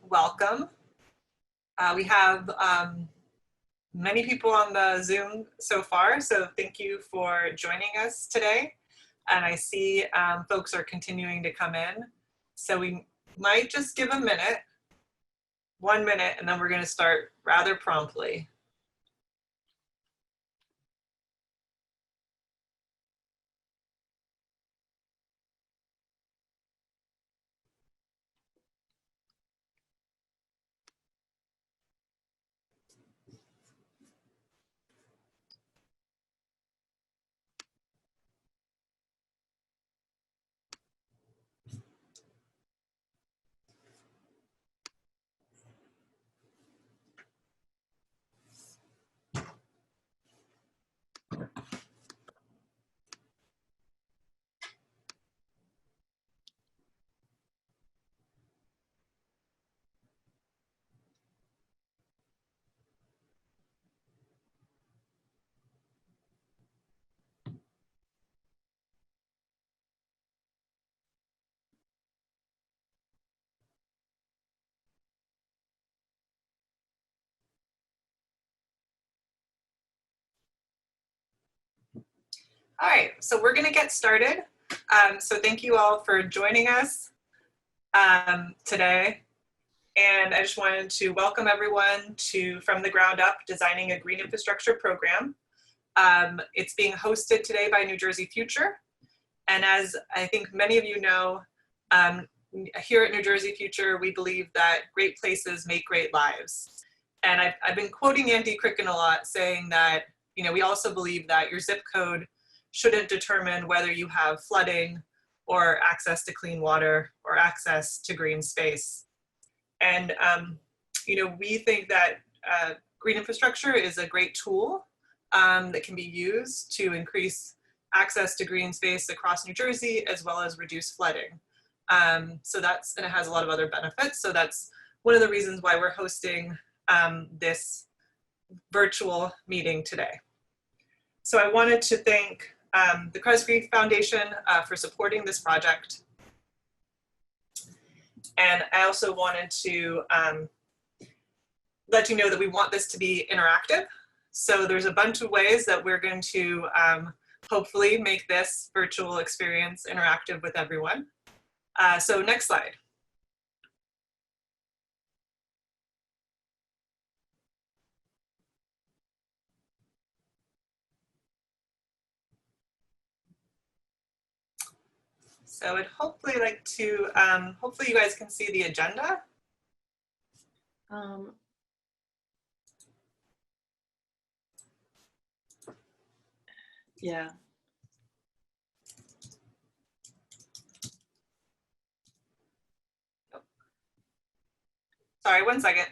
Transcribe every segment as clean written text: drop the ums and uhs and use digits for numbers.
welcome. We have many people on the Zoom so far, so thank you for joining us today. And I see folks are continuing to come in. So we might just give a minute, 1 minute, and then we're going to start rather promptly. All right, so we're going to get started. So thank you all for joining us today. And I just wanted to welcome everyone to From the Ground Up, Designing a Green Infrastructure Program. It's being hosted today by New Jersey Future. And as I think many of you know, here at New Jersey Future, we believe that great places make great lives. And I've been quoting Andy Cricken a lot, saying that, you know, we also believe that your zip code shouldn't determine whether you have flooding or access to clean water or access to green space. And, you know, we think that green infrastructure is a great tool that can be used to increase access to green space across New Jersey, as well as reduce flooding. So that's, and it has a lot of other benefits. So that's one of the reasons why we're hosting this virtual meeting today. So I wanted to thank the Kresge Foundation for supporting this project. And I also wanted to let you know that we want this to be interactive. So there's a bunch of ways that we're going to hopefully make this virtual experience interactive with everyone. So next slide. So I'd hopefully like to, hopefully you guys can see the agenda. Yeah. Oh. Sorry, 1 second.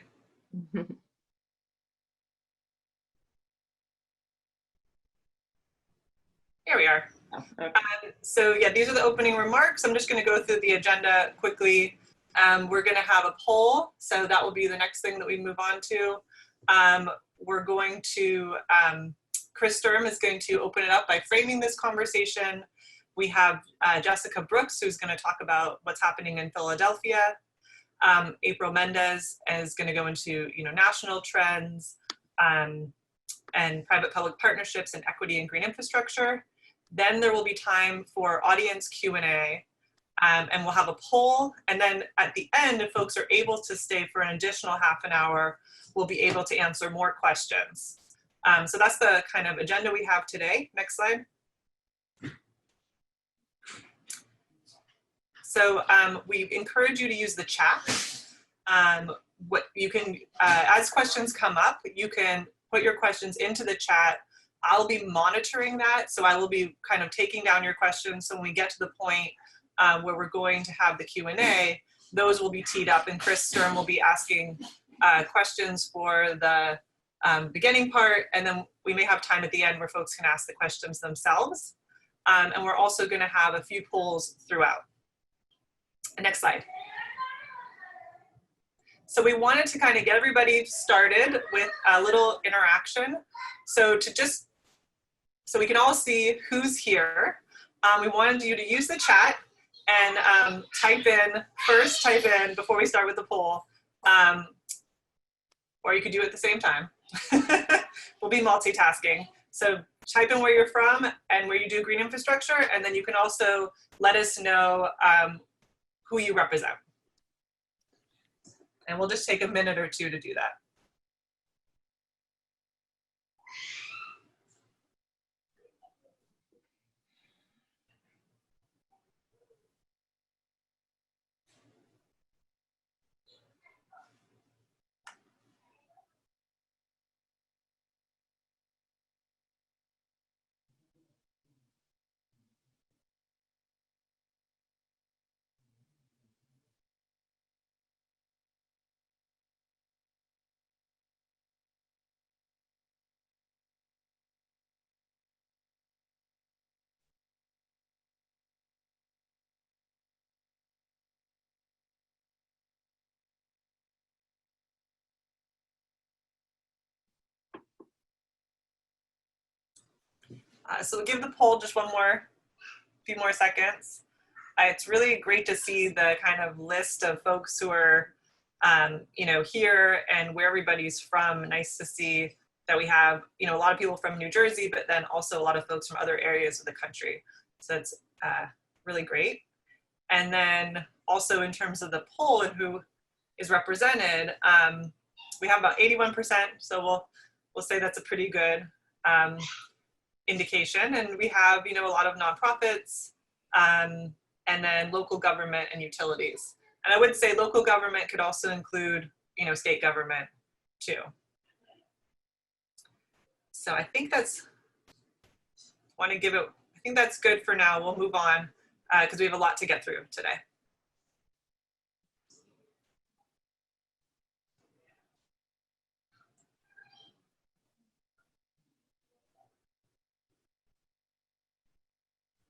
Here we are. Oh, okay. So yeah, these are the opening remarks. I'm just going to go through the agenda quickly. We're going to have a poll, so that will be the next thing that we move on to. We're going to, Chris Sturm is going to open it up by framing this conversation. We have Jessica Brooks, who's going to talk about what's happening in Philadelphia. April Mendez is going to go into, you know, national trends and private-public partnerships and equity and green infrastructure. Then there will be time for audience Q&A, and we'll have a poll. And then at the end, if folks are able to stay for an additional half an hour, we'll be able to answer more questions. So that's the kind of agenda we have today. Next slide. So we encourage you to use the chat. What you can, as questions come up, you can put your questions into the chat. I'll be monitoring that, so I will be kind of taking down your questions. So when we get to the point where we're going to have the Q&A, those will be teed up, and Chris Sturm will be asking questions for the beginning part, and then we may have time at the end where folks can ask the questions themselves. And we're also going to have a few polls throughout. Next slide. So we wanted to kind of get everybody started with a little interaction. So so we can all see who's here, we wanted you to use the chat and type in, before we start with the poll, or you could do it at the same time. We'll be multitasking. So type in where you're from and where you do green infrastructure, and then you can also let us know who you represent. And we'll just take a minute or two to do that. So we'll give the poll just few more seconds. It's really great to see the kind of list of folks who are, here and where everybody's from. Nice to see that we have, a lot of people from New Jersey, but then also a lot of folks from other areas of the country. So it's really great. And then also in terms of the poll and who is represented, we have about 81%. So we'll say that's a pretty good indication. And we have, a lot of nonprofits, and then local government and utilities. And I would say local government could also include, state government too. So I think I think that's good for now. We'll move on because we have a lot to get through today.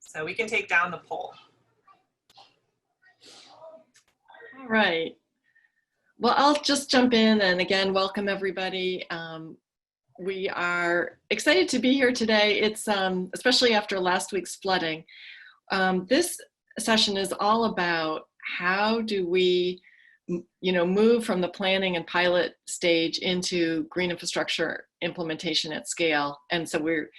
So we can take down the poll. All right. Well, I'll just jump in and again, welcome everybody. We are excited to be here today. It's especially after last week's flooding. This session is all about how do we, move from the planning and pilot stage into green infrastructure implementation at scale. And so we're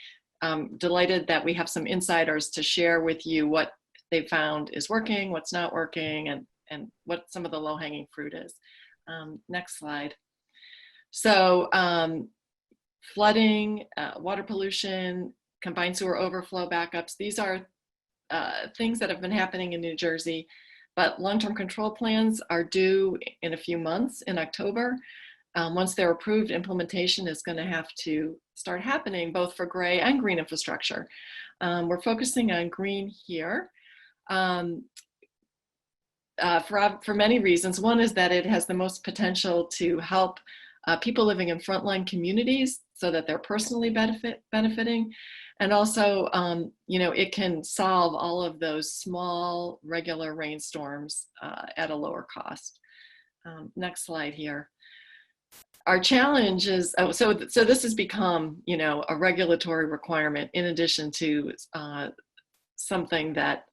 delighted that we have some insiders to share with you what they found is working, what's not working, and what some of the low-hanging fruit is. Next slide. So flooding, water pollution, combined sewer overflow backups, these are things that have been happening in New Jersey, but long-term control plans are due in a few months in October. Once they're approved, implementation is going to have to start happening both for gray and green infrastructure. We're focusing on green here. For many reasons. One is that it has the most potential to help people living in frontline communities so that they're personally benefiting. And also, it can solve all of those small, regular rainstorms at a lower cost. Next slide here. Our challenge is, so this has become, a regulatory requirement in addition to something that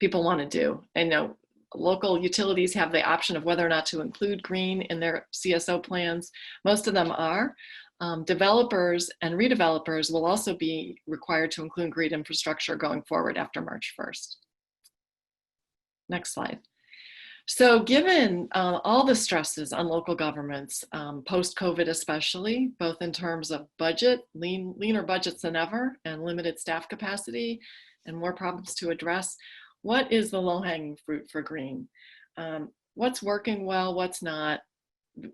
people want to do. And local utilities have the option of whether or not to include green in their CSO plans. Most of them are. Developers and redevelopers will also be required to include green infrastructure going forward after March 1st. Next slide. So given all the stresses on local governments, post-COVID especially, both in terms of budget, leaner budgets than ever, and limited staff capacity, and more problems to address, what is the low-hanging fruit for green? What's working well, what's not?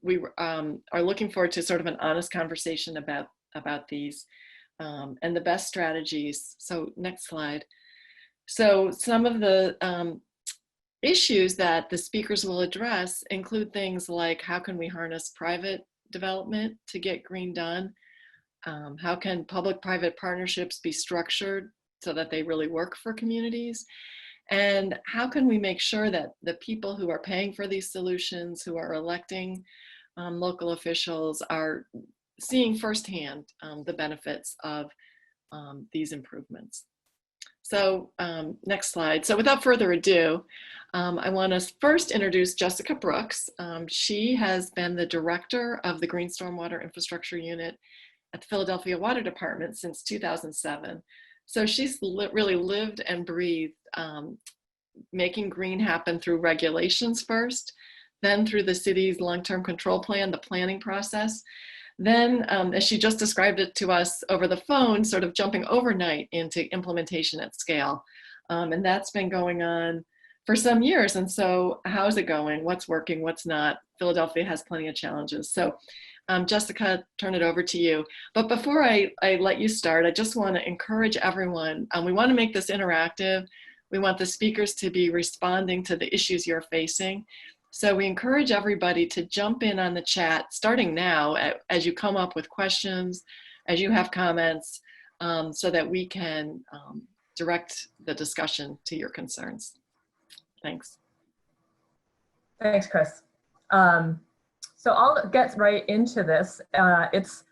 We are looking forward to sort of an honest conversation about these and the best strategies. So next slide. So some of the issues that the speakers will address include things like how can we harness private development to get green done? How can public-private partnerships be structured so that they really work for communities? And how can we make sure that the people who are paying for these solutions, who are electing local officials, are seeing firsthand the benefits of these improvements? So next slide. So without further ado, I want to first introduce Jessica Brooks. She has been the director of the Green Stormwater Infrastructure Unit at the Philadelphia Water Department since 2007. So she's really lived and breathed making green happen through regulations first, then through the city's long-term control plan, the planning process. Then, as she just described it to us over the phone, sort of jumping overnight into implementation at scale. And that's been going on for some years. And so how's it going? What's working? What's not? Philadelphia has plenty of challenges. So Jessica, turn it over to you. But before I let you start, I just want to encourage everyone. We want to make this interactive. We want the speakers to be responding to the issues you're facing. So we encourage everybody to jump in on the chat starting now as you come up with questions, as you have comments, so that we can direct the discussion to your concerns. Thanks. Thanks, Chris. So I'll get right into this. It's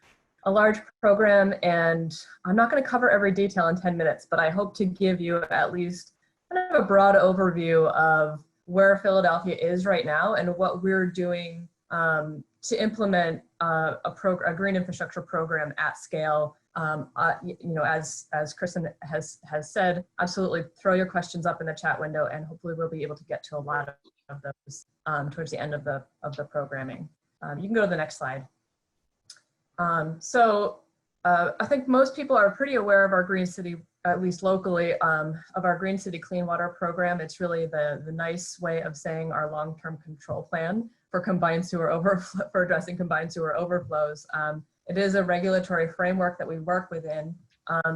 a large program and I'm not going to cover every detail in 10 minutes, but I hope to give you at least kind of a broad overview of where Philadelphia is right now and what we're doing to implement a green infrastructure program at scale. You know, as Kristen has said, absolutely throw your questions up in the chat window, and hopefully we'll be able to get to a lot of those towards the end of the programming. You can go to the next slide. I think most people are pretty aware of our Green City, at least locally, of our Green City Clean Water program. It's really the nice way of saying our long-term control plan for combined sewer overflow, for addressing combined sewer overflows. It is a regulatory framework that we work within.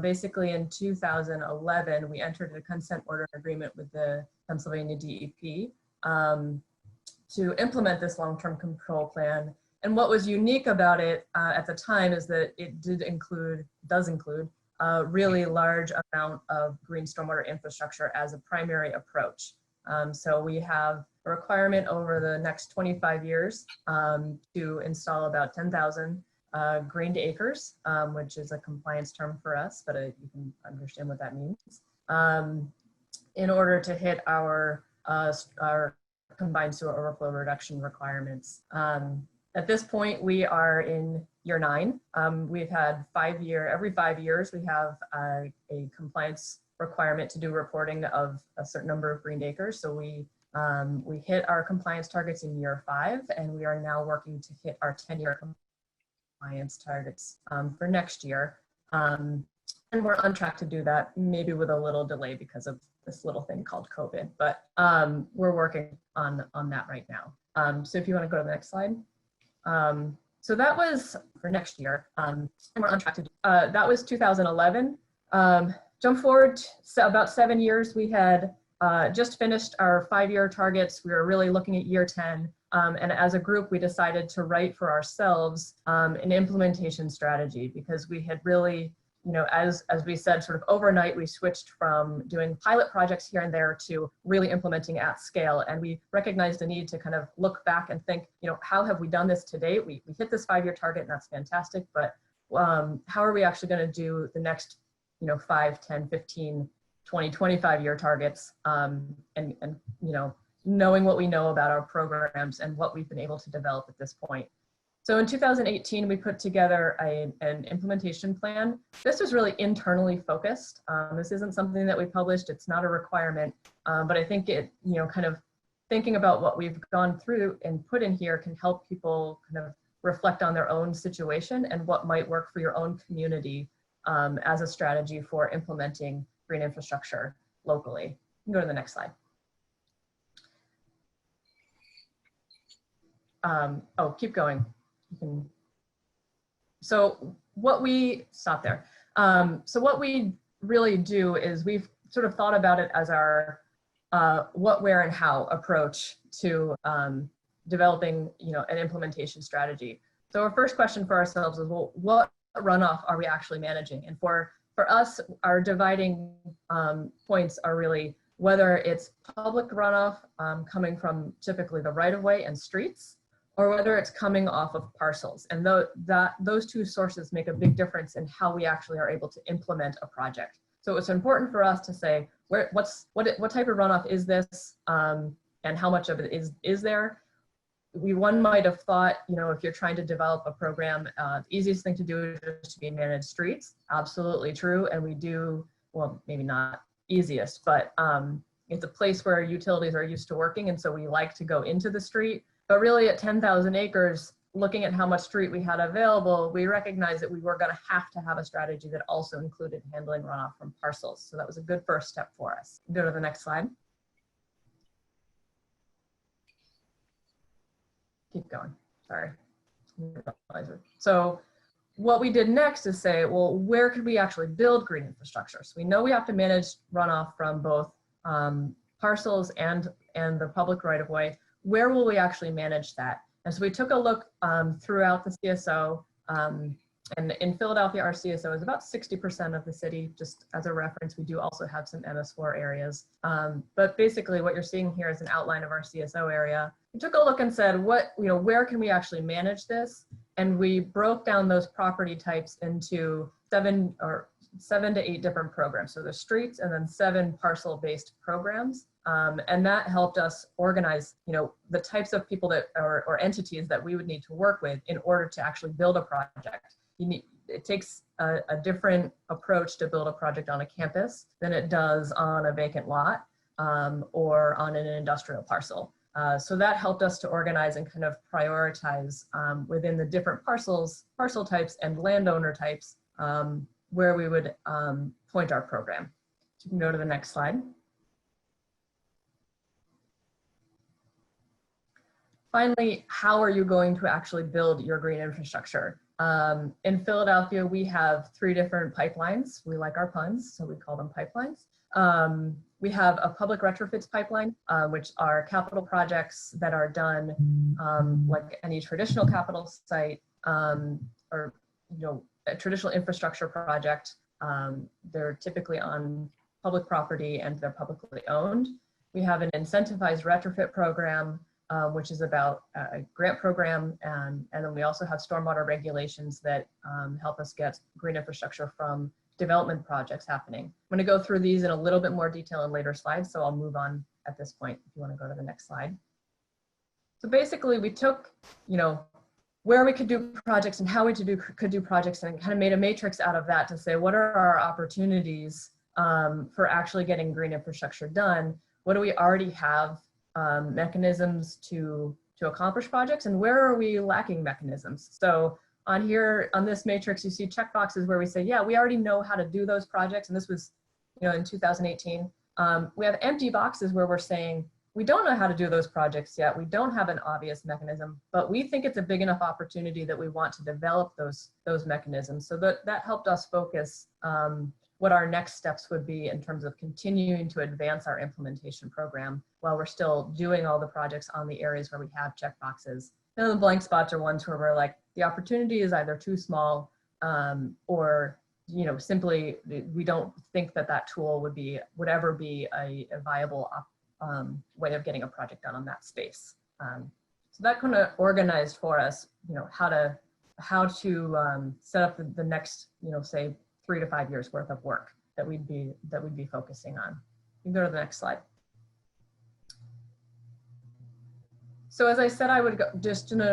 Basically in 2011, we entered a consent order agreement with the Pennsylvania DEP to implement this long-term control plan. And what was unique about it at the time is that it does include a really large amount of green stormwater infrastructure as a primary approach. So we have a requirement over the next 25 years to install about 10,000 greened acres, which is a compliance term for us, but you can understand what that means, in order to hit our combined sewer overflow reduction requirements. At this point, we are in year 9. We've had every 5 years, we have a compliance requirement to do reporting of a certain number of greened acres. So we hit our compliance targets in year 5, and we are now working to hit our 10-year compliance targets for next year. And we're on track to do that, maybe with a little delay because of this little thing called COVID, but we're working on that right now. So if you want to go to the next slide. So that was for next year, and we're on track to do that was 2011. Jump forward about 7 years, we had just finished our 5-year targets. We were really looking at year 10, and as a group, we decided to write for ourselves an implementation strategy, because we had really, you know, as we said, sort of overnight, we switched from doing pilot projects here and there to really implementing at scale. And we recognized the need to kind of look back and think, you know, how have we done this to date? We hit this 5-year target, and that's fantastic, but how are we actually going to do the next, you know, 5, 10, 15, 20, 25-year targets, and you know, knowing what we know about our programs and what we've been able to develop at this point. So in 2018, we put together an implementation plan. This was really internally focused. This isn't something that we published. It's not a requirement, but I think it, you know, kind of thinking about what we've gone through and put in here can help people kind of reflect on their own situation and what might work for your own community as a strategy for implementing green infrastructure locally. You can go to the next slide. Oh, keep going. So what we stop there. So what we really do is we've sort of thought about it as our what, where, and how approach to developing, you know, an implementation strategy. So our first question for ourselves is, well, what runoff are we actually managing? And for us, our dividing points are really whether it's public runoff coming from typically the right-of-way and streets, or whether it's coming off of parcels. And those two sources make a big difference in how we actually are able to implement a project. So it's important for us to say, what type of runoff is this, and how much of it is there? One might have thought, if you're trying to develop a program, the easiest thing to do is just to be managed streets. Absolutely true. And we do, well, maybe not easiest, but it's a place where utilities are used to working. And so we like to go into the street. But really at 10,000 acres, looking at how much street we had available, we recognized that we were going to have a strategy that also included handling runoff from parcels. So that was a good first step for us. Go to the next slide. Keep going, sorry. So what we did next is say, well, where could we actually build green infrastructure? So we know we have to manage runoff from both parcels and the public right of way. Where will we actually manage that? And so we took a look throughout the CSO, and in Philadelphia, our CSO is about 60% of the city. Just as a reference, we do also have some MS4 areas. But basically what you're seeing here is an outline of our CSO area. We took a look and said, where can we actually manage this? And we broke down those property types into 7 to 8 different programs. So there's streets and then 7 parcel-based programs. And that helped us organize, the types of people that or entities that we would need to work with in order to actually build a project. It takes a different approach to build a project on a campus than it does on a vacant lot or on an industrial parcel. So that helped us to organize and kind of prioritize within the different parcel types and landowner types where we would point our program. So you can go to the next slide. Finally, how are you going to actually build your green infrastructure? In Philadelphia, we have 3 different pipelines. We like our puns, so we call them pipelines. We have a public retrofits pipeline, which are capital projects that are done like any traditional capital site or a traditional infrastructure project. They're typically on public property and they're publicly owned. We have an incentivized retrofit program, which is about a grant program, and then we also have stormwater regulations that help us get green infrastructure from development projects happening. I'm going to go through these in a little bit more detail in later slides, so I'll move on at this point if you want to go to the next slide. So basically we took, where we could do projects and how we could do projects, and kind of made a matrix out of that to say, what are our opportunities for actually getting green infrastructure done? What do we already have mechanisms to accomplish projects, and where are we lacking mechanisms? So on here, on this matrix, you see checkboxes where we say, yeah, we already know how to do those projects. And this was, in 2018. We have empty boxes where we're saying, we don't know how to do those projects yet. We don't have an obvious mechanism, but we think it's a big enough opportunity that we want to develop those mechanisms. So that helped us focus what our next steps would be in terms of continuing to advance our implementation program while we're still doing all the projects on the areas where we have checkboxes. And the blank spots are ones where we're like, the opportunity is either too small or simply we don't think that tool would ever be a viable way of getting a project done on that space. So that kind of organized for us, how to set up the next, say 3 to 5 years worth of work that we'd be focusing on. You can go to the next slide. So as I said, I would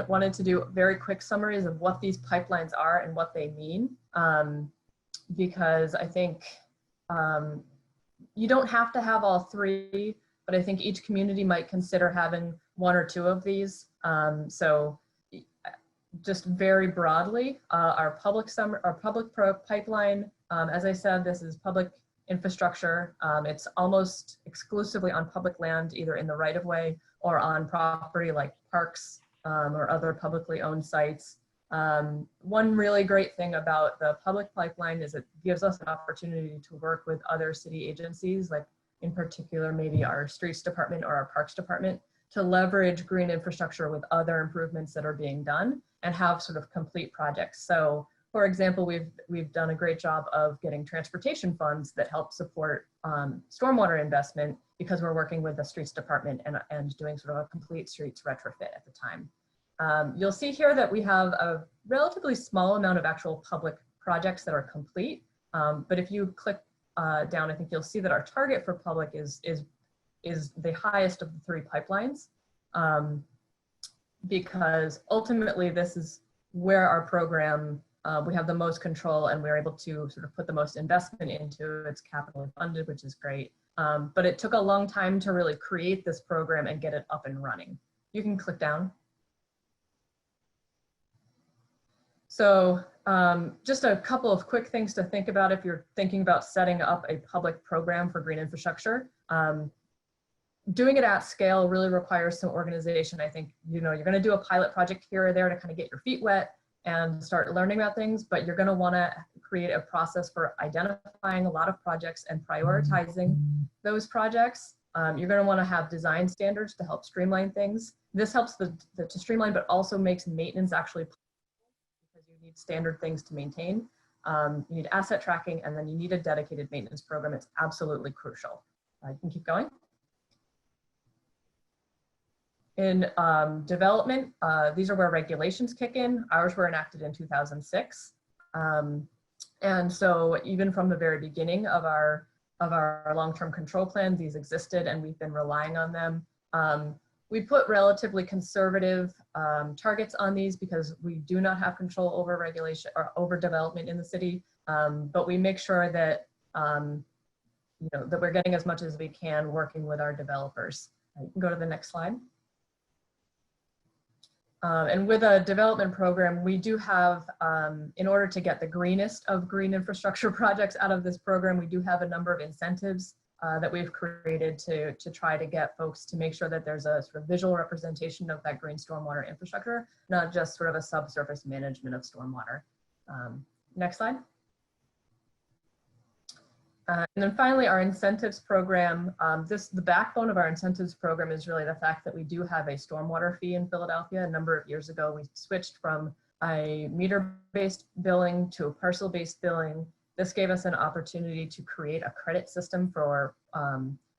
wanted to do very quick summaries of what these pipelines are and what they mean, because I think you don't have to have all 3, but I think each community might consider having 1 or 2 of these. So just very broadly, our public pipeline, as I said, this is public infrastructure. It's almost exclusively on public land, either in the right of way or on property like parks or other publicly owned sites. One really great thing about the public pipeline is it gives us an opportunity to work with other city agencies, like in particular, maybe our streets department or our parks department, to leverage green infrastructure with other improvements that are being done and have sort of complete projects. So for example, we've done a great job of getting transportation funds that help support stormwater investment because we're working with the streets department and doing sort of a complete streets retrofit at the time. You'll see here that we have a relatively small amount of actual public projects that are complete. But if you click down, I think you'll see that our target for public is the highest of the 3 pipelines, because ultimately this is where our program, we have the most control and we're able to sort of put the most investment into. It's capitally funded, which is great. But it took a long time to really create this program and get it up and running. You can click down. So just a couple of quick things to think about if you're thinking about setting up a public program for green infrastructure. Doing it at scale really requires some organization. I think, you're going to do a pilot project here or there to kind of get your feet wet and start learning about things, but you're going to want to create a process for identifying a lot of projects and prioritizing those projects. You're going to want to have design standards to help streamline things. This helps to streamline, but also makes maintenance actually possible, because you need standard things to maintain. You need asset tracking, and then you need a dedicated maintenance program. It's absolutely crucial. You can keep going. In development, these are where regulations kick in. Ours were enacted in 2006. And so even from the very beginning of our long-term control plan, these existed and we've been relying on them. We put relatively conservative targets on these because we do not have control over regulation or over development in the city, but we make sure that, that we're getting as much as we can working with our developers. You can go to the next slide. And with a development program, we do have, in order to get the greenest of green infrastructure projects out of this program, we do have a number of incentives that we've created to try to get folks to make sure that there's a sort of visual representation of that green stormwater infrastructure, not just sort of a subsurface management of stormwater. Next slide. And then finally, our incentives program. The backbone of our incentives program is really the fact that we do have a stormwater fee in Philadelphia. A number of years ago, we switched from a meter-based billing to a parcel-based billing. This gave us an opportunity to create a credit system for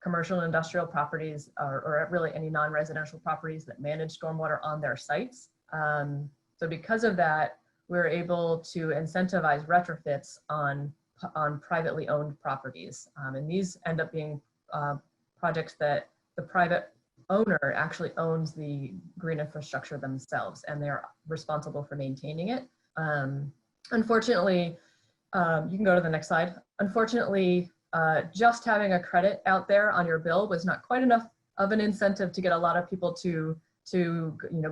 commercial and industrial properties, or really any non-residential properties that manage stormwater on their sites. So because of that, we're able to incentivize retrofits on privately owned properties. And these end up being projects that the private owner actually owns the green infrastructure themselves, and they're responsible for maintaining it. Unfortunately, you can go to the next slide. Unfortunately, just having a credit out there on your bill was not quite enough of an incentive to get a lot of people to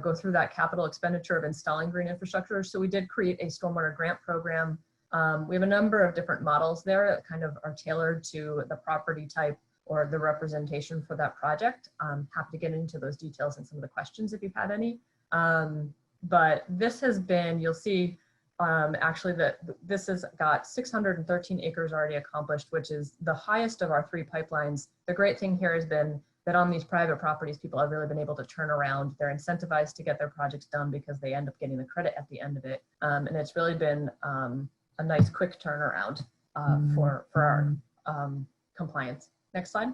go through that capital expenditure of installing green infrastructure. So we did create a stormwater grant program. We have a number of different models there that kind of are tailored to the property type or the representation for that project. I'm happy to get into those details and some of the questions if you've had any. But this has been, you'll see actually that this has got 613 acres already accomplished, which is the highest of our 3 pipelines. The great thing here has been that on these private properties, people have really been able to turn around. They're incentivized to get their projects done because they end up getting the credit at the end of it. And it's really been a nice quick turnaround for our compliance. Next slide.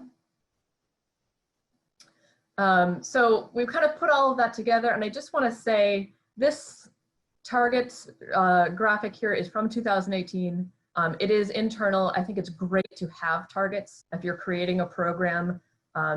So we've kind of put all of that together, and I just want to say this targets graphic here is from 2018. It is internal. I think it's great to have targets if you're creating a program,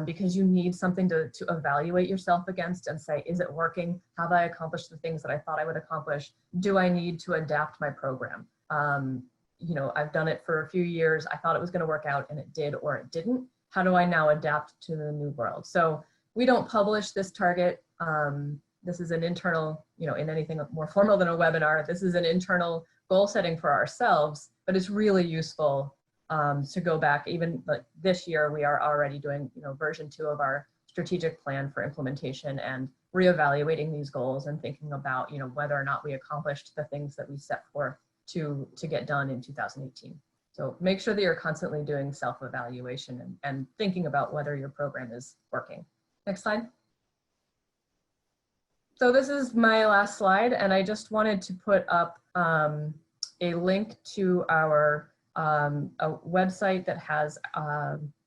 because you need something to evaluate yourself against and say, is it working? Have I accomplished the things that I thought I would accomplish? Do I need to adapt my program? I've done it for a few years. I thought it was going to work out and it did, or it didn't. How do I now adapt to the new world? So we don't publish this target. This is an internal, in anything more formal than a webinar, this is an internal goal setting for ourselves, but it's really useful to go back. Even like this year, we are already doing, version 2 of our strategic plan for implementation and reevaluating these goals and thinking about, whether or not we accomplished the things that we set forth to get done in 2018. So make sure that you're constantly doing self-evaluation and thinking about whether your program is working. Next slide. So this is my last slide, and I just wanted to put up a link to our a website that has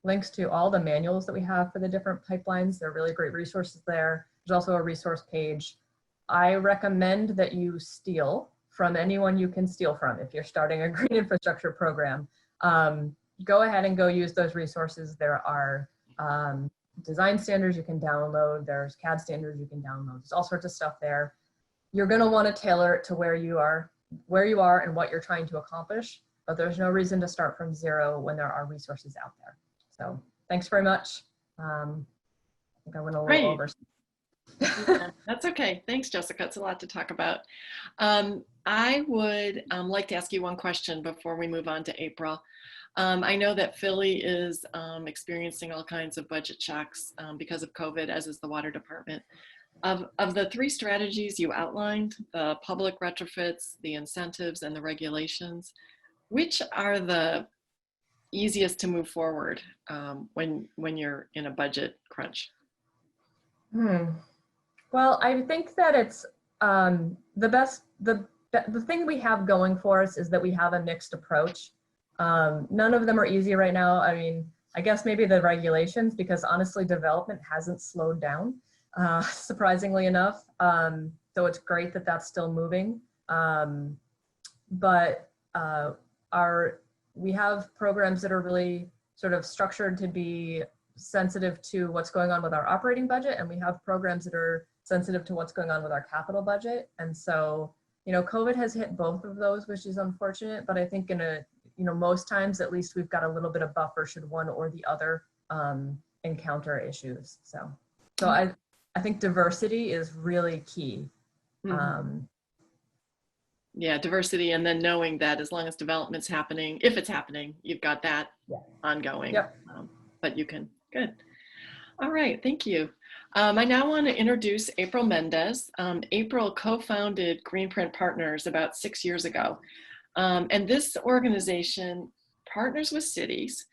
links to all the manuals that we have for the different pipelines. They're really great resources there. There's also a resource page. I recommend that you steal from anyone you can steal from if you're starting a green infrastructure program. go ahead and go use those resources. There are design standards you can download. There's CAD standards you can download. There's all sorts of stuff there. You're going to want to tailor it to where you are and what you're trying to accomplish, but there's no reason to start from zero when there are resources out there. So thanks very much. I think I went a little over. Yeah, that's okay. Thanks, Jessica. It's a lot to talk about. I would like to ask you one question before we move on to April. I know that Philly is experiencing all kinds of budget shocks because of COVID, as is the water department. Of the three strategies you outlined, the public retrofits, the incentives, and the regulations, which are the easiest to move forward when you're in a budget crunch? Well, I think that it's the thing we have going for us is that we have a mixed approach. None of them are easy right now. I mean, I guess maybe the regulations, because honestly, development hasn't slowed down, surprisingly enough. So it's great that that's still moving. But we have programs that are really sort of structured to be sensitive to what's going on with our operating budget, and we have programs that are sensitive to what's going on with our capital budget. And so, you know, COVID has hit both of those, which is unfortunate, but I think most times at least we've got a little bit of buffer should one or the other encounter issues. So I think diversity is really key. Yeah, diversity, and then knowing that as long as development's happening, if it's happening, you've got that ongoing. Yep. But you can, good. All right, thank you. I now want to introduce April Mendez. April co-founded Greenprint Partners about 6 years ago. And this organization partners with cities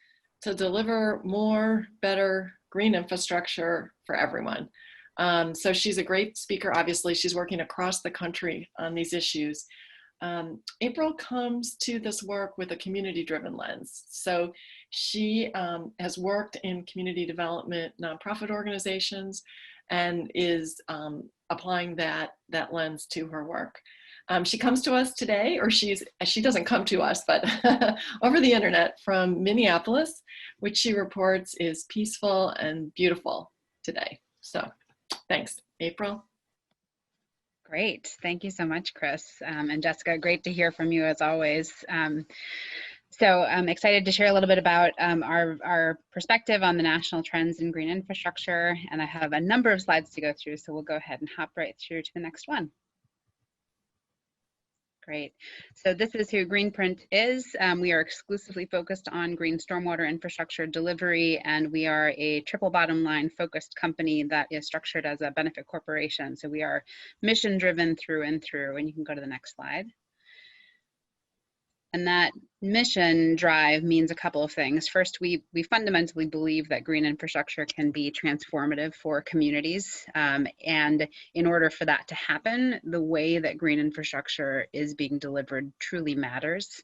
to deliver more, better green infrastructure for everyone. So she's a great speaker, obviously. She's working across the country on these issues. April comes to this work with a community-driven lens. So she has worked in community development nonprofit organizations and is applying that lens to her work. She comes to us today, or she doesn't come to us, but over the internet from Minneapolis, which she reports is peaceful and beautiful today. So thanks, April. Great. Thank you so much, Chris. And Jessica, great to hear from you as always. So I'm excited to share a little bit about our perspective on the national trends in green infrastructure. And I have a number of slides to go through, so we'll go ahead and hop right through to the next one. Great. So this is who Greenprint is. We are exclusively focused on green stormwater infrastructure delivery, and we are a triple bottom line focused company that is structured as a benefit corporation. So we are mission driven through and through, and you can go to the next slide. And that mission drive means a couple of things. First, we fundamentally believe that green infrastructure can be transformative for communities. And in order for that to happen, the way that green infrastructure is being delivered truly matters.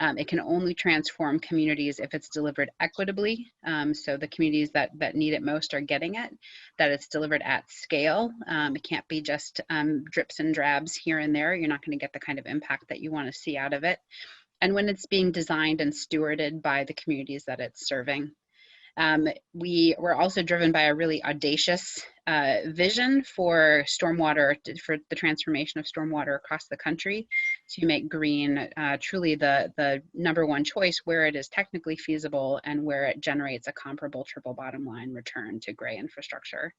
It can only transform communities if it's delivered equitably. So the communities that need it most are getting it, that it's delivered at scale. It can't be just drips and drabs here and there. You're not going to get the kind of impact that you want to see out of it. And when it's being designed and stewarded by the communities that it's serving. We were also driven by a really audacious vision for stormwater, for the transformation of stormwater across the country, to make green truly the #1 choice where it is technically feasible and where it generates a comparable triple bottom line return to gray infrastructure.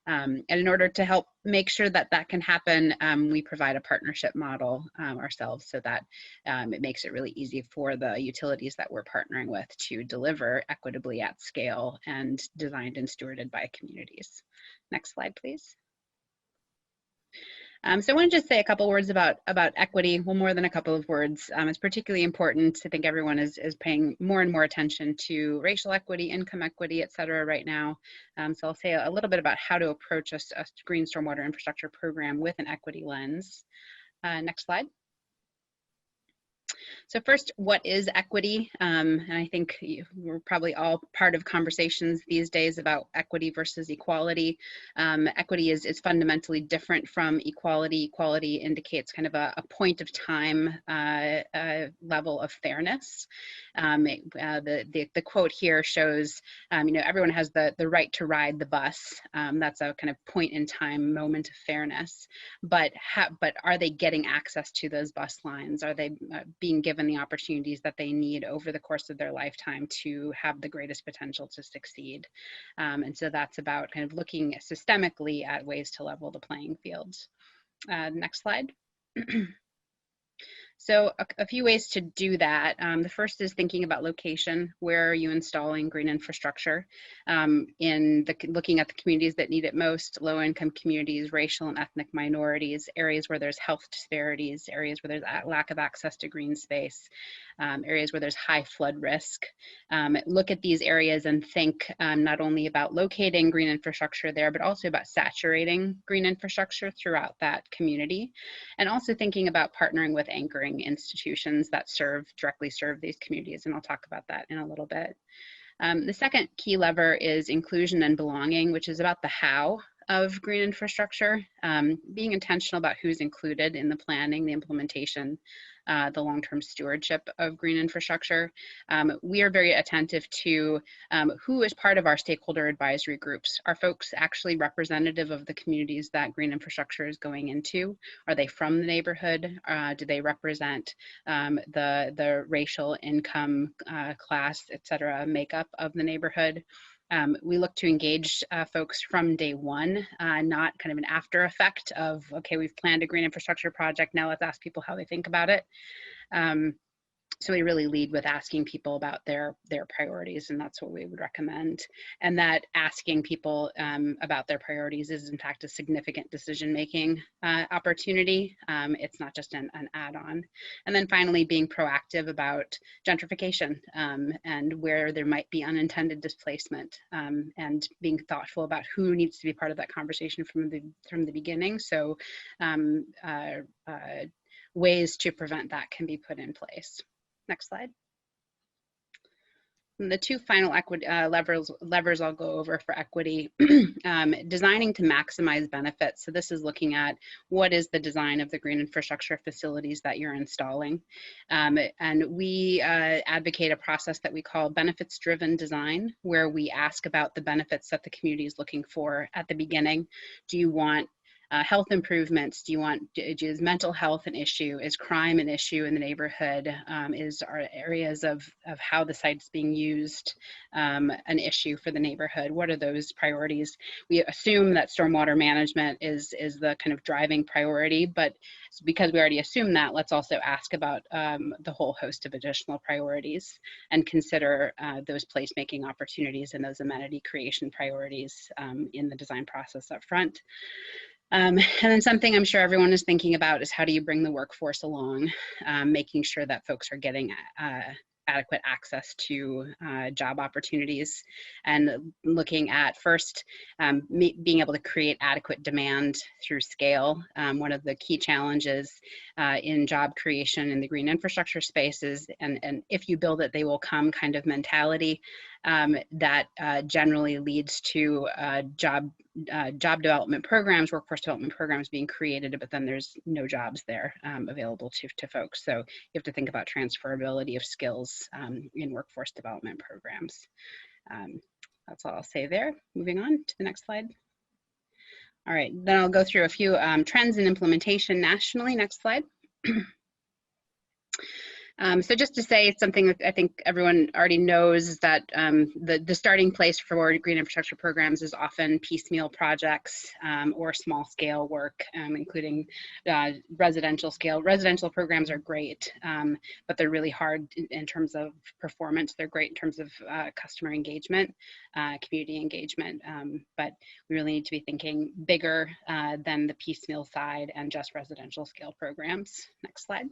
And in order to help make sure that that can happen, we provide a partnership model ourselves, so that it makes it really easy for the utilities that we're partnering with to deliver equitably at scale and designed and stewarded by communities. Next slide, please. So I want to just say a couple words about equity. Well, more than a couple of words. It's particularly important. I think everyone is paying more and more attention to racial equity, income equity, et cetera, right now. So I'll say a little bit about how to approach a green stormwater infrastructure program with an equity lens. Next slide. So first, what is equity? And I think we're probably all part of conversations these days about equity versus equality. Equity is fundamentally different from equality. Equality indicates kind of a point of time level of fairness. The quote here shows, everyone has the right to ride the bus. That's a kind of point in time moment of fairness. But are they getting access to those bus lines? Are they being given the opportunities that they need over the course of their lifetime to have the greatest potential to succeed? And so that's about kind of looking systemically at ways to level the playing fields. Next slide. So a few ways to do that. The first is thinking about location. Where are you installing green infrastructure? Looking at the communities that need it most, low-income communities, racial and ethnic minorities, areas where there's health disparities, areas where there's a lack of access to green space, areas where there's high flood risk. Look at these areas and think not only about locating green infrastructure there, but also about saturating green infrastructure throughout that community. And also thinking about partnering with anchoring institutions that directly serve these communities, and I'll talk about that in a little bit. The second key lever is inclusion and belonging, which is about the how of green infrastructure, being intentional about who's included in the planning, the implementation, the long-term stewardship of green infrastructure. We are very attentive to who is part of our stakeholder advisory groups. Are folks actually representative of the communities that green infrastructure is going into? Are they from the neighborhood? Do they represent the racial, income, class, et cetera, makeup of the neighborhood? We look to engage folks from day one, not kind of an after effect of, okay, we've planned a green infrastructure project, now let's ask people how they think about it. So we really lead with asking people about their priorities, and that's what we would recommend. And that asking people about their priorities is in fact a significant decision-making opportunity. It's not just an add-on. And then finally, being proactive about gentrification and where there might be unintended displacement, and being thoughtful about who needs to be part of that conversation from the beginning. So ways to prevent that can be put in place. Next slide. And the two final levers I'll go over for equity, designing to maximize benefits. So this is looking at what is the design of the green infrastructure facilities that you're installing. And we advocate a process that we call benefits-driven design, where we ask about the benefits that the community is looking for at the beginning. Do you want health improvements? Is mental health an issue? Is crime an issue in the neighborhood? Are areas of how the site's being used an issue for the neighborhood? What are those priorities? We assume that stormwater management is the kind of driving priority, but because we already assume that, let's also ask about the whole host of additional priorities and consider those placemaking opportunities and those amenity creation priorities in the design process up front. And then something I'm sure everyone is thinking about is how do you bring the workforce along, making sure that folks are getting adequate access to job opportunities, and looking at first being able to create adequate demand through scale. One of the key challenges in job creation in the green infrastructure space is, and if you build it, they will come kind of mentality that generally leads to job development programs, workforce development programs being created, but then there's no jobs there available to folks. So you have to think about transferability of skills in workforce development programs. That's all I'll say there. Moving on to the next slide. All right, then I'll go through a few trends in implementation nationally. Next slide. So just to say something that I think everyone already knows is that the starting place for green infrastructure programs is often piecemeal projects or small scale work, including residential scale. Residential programs are great, but they're really hard in terms of performance. They're great in terms of customer engagement, community engagement, but we really need to be thinking bigger than the piecemeal side and just residential scale programs. Next slide.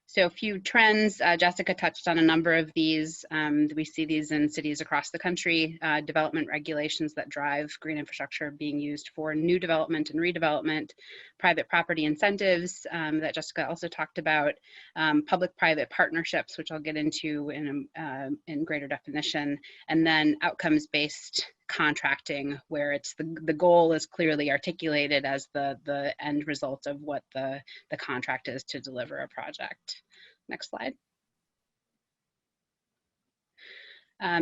So a few trends, Jessica touched on a number of these. We see these in cities across the country, development regulations that drive green infrastructure being used for new development and redevelopment, private property incentives that Jessica also talked about, public-private partnerships, which I'll get into in greater definition, and then outcomes-based contracting, where it's the goal is clearly articulated as the end result of what the contract is to deliver a project. Next slide.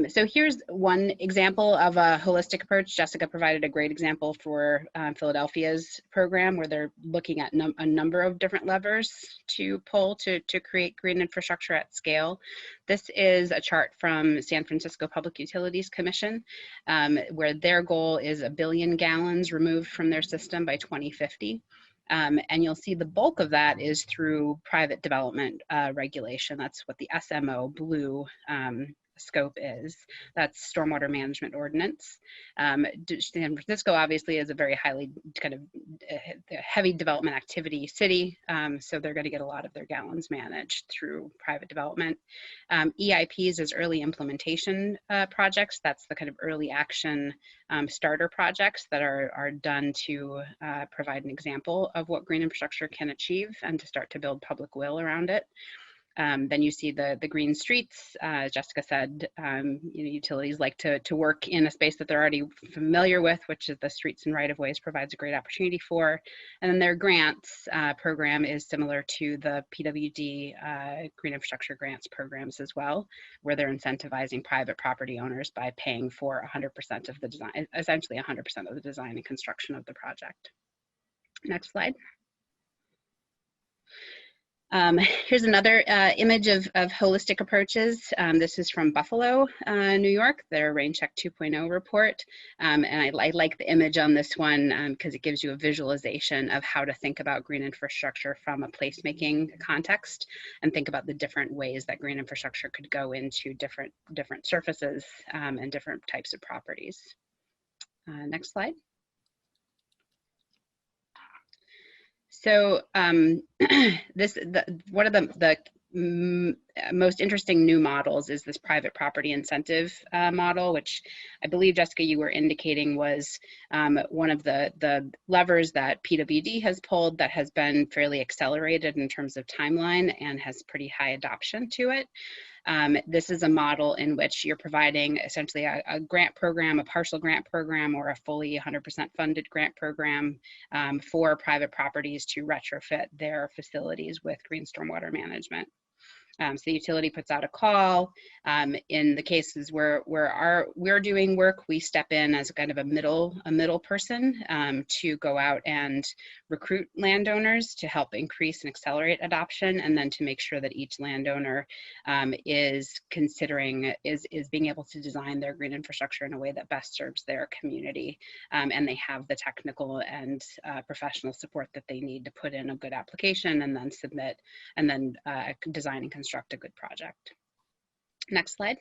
So here's one example of a holistic approach. Jessica provided a great example for Philadelphia's program, where they're looking at a number of different levers to pull to create green infrastructure at scale. This is a chart from San Francisco Public Utilities Commission, where their goal is 1 billion gallons removed from their system by 2050. And you'll see the bulk of that is through private development regulation. That's what the SMO blue scope is. That's Stormwater Management Ordinance. San Francisco obviously is a very highly kind of heavy development activity city, so they're going to get a lot of their gallons managed through private development. EIPs is early implementation projects. That's the kind of early action starter projects that are done to provide an example of what green infrastructure can achieve and to start to build public will around it. Then you see the green streets. As Jessica said, utilities like to work in a space that they're already familiar with, which is the streets and right-of-ways provides a great opportunity for. And then their grants program is similar to the PWD Green Infrastructure Grants programs as well, where they're incentivizing private property owners by paying for 100% of the design, essentially 100% of the design and construction of the project. Next slide. Here's another image of holistic approaches. This is from Buffalo, New York, their Rain Check 2.0 report. And I like the image on this one because it gives you a visualization of how to think about green infrastructure from a placemaking context and think about the different ways that green infrastructure could go into different surfaces and different types of properties. Next slide. So one of the most interesting new models is this private property incentive model, which I believe, Jessica, you were indicating was one of the levers that PWD has pulled that has been fairly accelerated in terms of timeline and has pretty high adoption to it. This is a model in which you're providing essentially a grant program, a partial grant program, or a fully 100% funded grant program for private properties to retrofit their facilities with green stormwater management. So the utility puts out a call. In the cases where we're doing work, we step in as kind of a middle person to go out and recruit landowners to help increase and accelerate adoption, and then to make sure that each landowner is being able to design their green infrastructure in a way that best serves their community, and they have the technical and professional support that they need to put in a good application and then submit and then design and construct a good project. Next slide.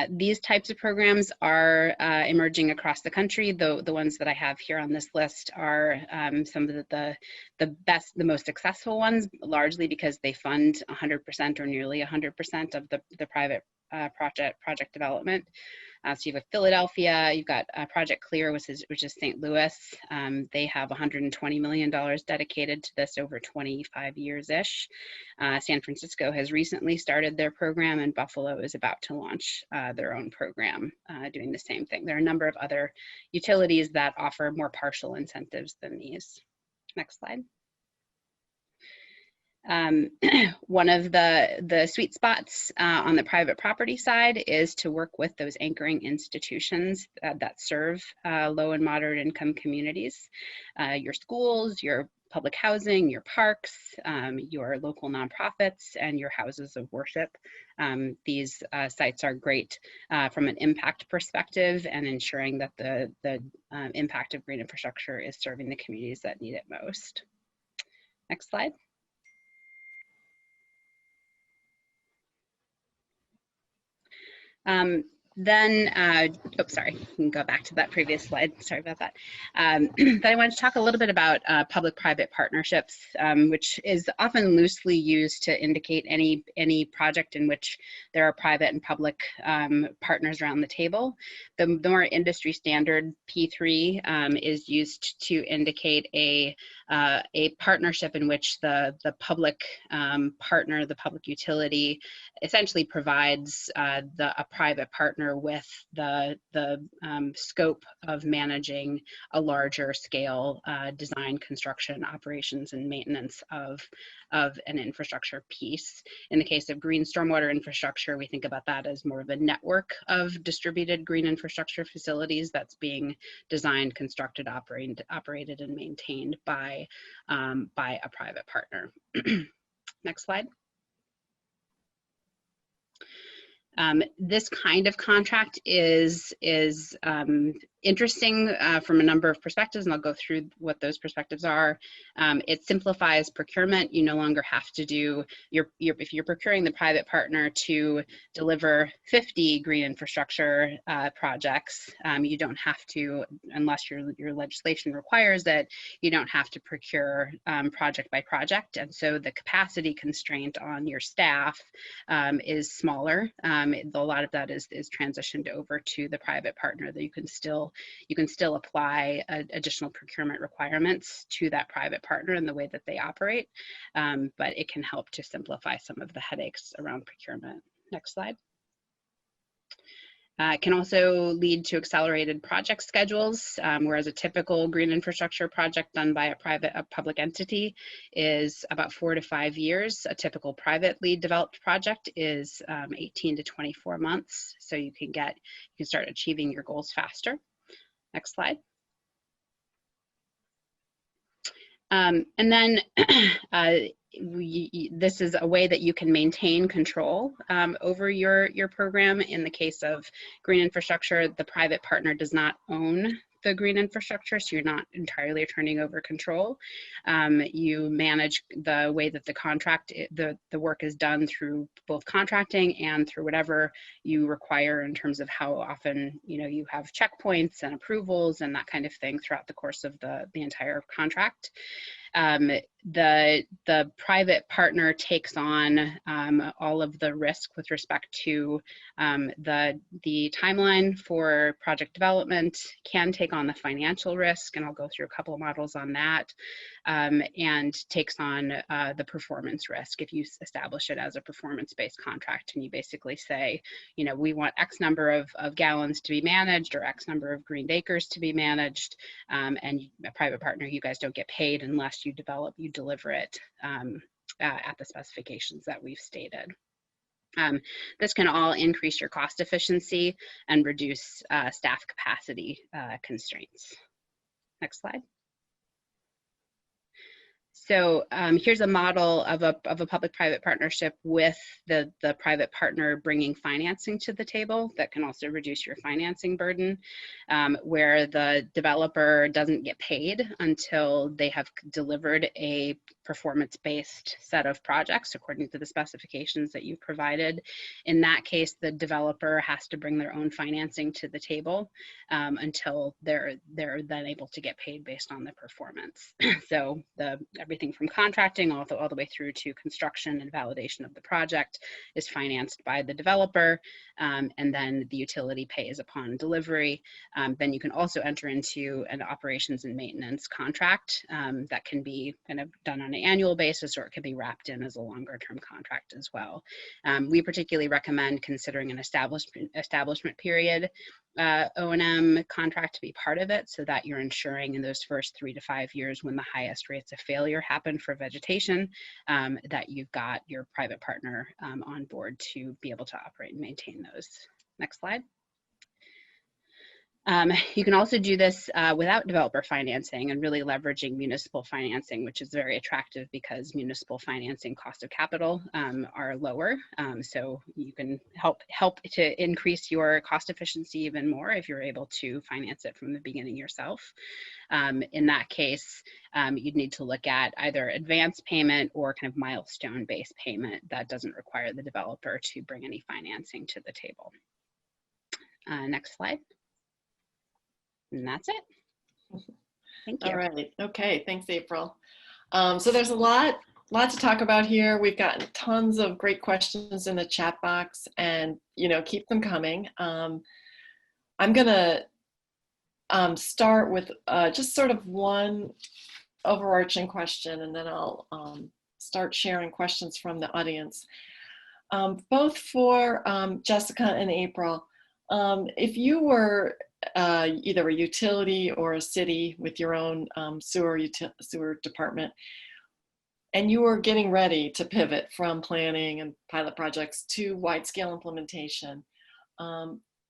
These types of programs are emerging across the country. The ones that I have here on this list are some of the most successful ones, largely because they fund 100% or nearly 100% of the private project development. So you have Philadelphia, you've got Project Clear, which is St. Louis. They have $120 million dedicated to this over 25 years-ish. San Francisco has recently started their program, and Buffalo is about to launch their own program doing the same thing. There are a number of other utilities that offer more partial incentives than these. Next slide. One of the sweet spots on the private property side is to work with those anchoring institutions that serve low and moderate income communities, your schools, your public housing, your parks, your local nonprofits, and your houses of worship. These sites are great from an impact perspective and ensuring that the impact of green infrastructure is serving the communities that need it most. Next slide. Then, oh, sorry, you can go back to that previous slide. Sorry about that. Then I wanted to talk a little bit about public-private partnerships, which is often loosely used to indicate any project in which there are private and public partners around the table. The more industry standard P3 is used to indicate a partnership in which the public partner, the public utility, essentially provides a private partner with the scope of managing a larger scale design, construction, operations, and maintenance of an infrastructure piece. In the case of green stormwater infrastructure, we think about that as more of a network of distributed green infrastructure facilities that's being designed, constructed, operated, and maintained by a private partner. Next slide. This kind of contract is interesting from a number of perspectives, and I'll go through what those perspectives are. It simplifies procurement. You no longer have to do if you're procuring the private partner to deliver 50 green infrastructure projects, you don't have to, unless your legislation requires it, you don't have to procure project by project, and so the capacity constraint on your staff is smaller. A lot of that is transitioned over to the private partner. That you can still apply additional procurement requirements to that private partner in the way that they operate, but it can help to simplify some of the headaches around procurement. Next slide. It can also lead to accelerated project schedules, whereas a typical green infrastructure project done by a public entity is about 4 to 5 years. A typical privately developed project is 18 to 24 months. So you can start achieving your goals faster. Next slide. And then this is a way that you can maintain control over your program. In the case of green infrastructure, the private partner does not own the green infrastructure, so you're not entirely turning over control. You manage the way that the work is done through both contracting and through whatever you require in terms of how often you have checkpoints and approvals and that kind of thing throughout the course of the entire contract. The private partner takes on all of the risk with respect to the timeline for project development, can take on the financial risk, and I'll go through a couple of models on that, and takes on the performance risk if you establish it as a performance-based contract and you basically say, we want X number of gallons to be managed or X number of green acres to be managed, and a private partner, you guys don't get paid unless you deliver it at the specifications that we've stated. This can all increase your cost efficiency and reduce staff capacity constraints. Next slide. So here's a model of a public-private partnership with the private partner bringing financing to the table that can also reduce your financing burden, where the developer doesn't get paid until they have delivered a performance-based set of projects according to the specifications that you've provided. In that case, the developer has to bring their own financing to the table until they're then able to get paid based on the performance. So everything from contracting all the way through to construction and validation of the project is financed by the developer, and then the utility pays upon delivery. Then you can also enter into an operations and maintenance contract that can be kind of done on an annual basis, or it can be wrapped in as a longer term contract as well. We particularly recommend considering an establishment period O&M contract to be part of it, so that you're ensuring in those first 3 to 5 years when the highest rates of failure happen for vegetation, that you've got your private partner on board to be able to operate and maintain those. Next slide. You can also do this without developer financing and really leveraging municipal financing, which is very attractive because municipal financing cost of capital are lower. So you can help to increase your cost efficiency even more if you're able to finance it from the beginning yourself. In that case, you'd need to look at either advance payment or kind of milestone-based payment that doesn't require the developer to bring any financing to the table. Next slide. And that's it. Thank you. All right. Okay. Thanks, April. So there's a lot to talk about here. We've gotten tons of great questions in the chat box, and keep them coming. I'm gonna start with just sort of one overarching question, and then I'll start sharing questions from the audience. Both for Jessica and April, if you were either a utility or a city with your own sewer department, and you were getting ready to pivot from planning and pilot projects to wide-scale implementation,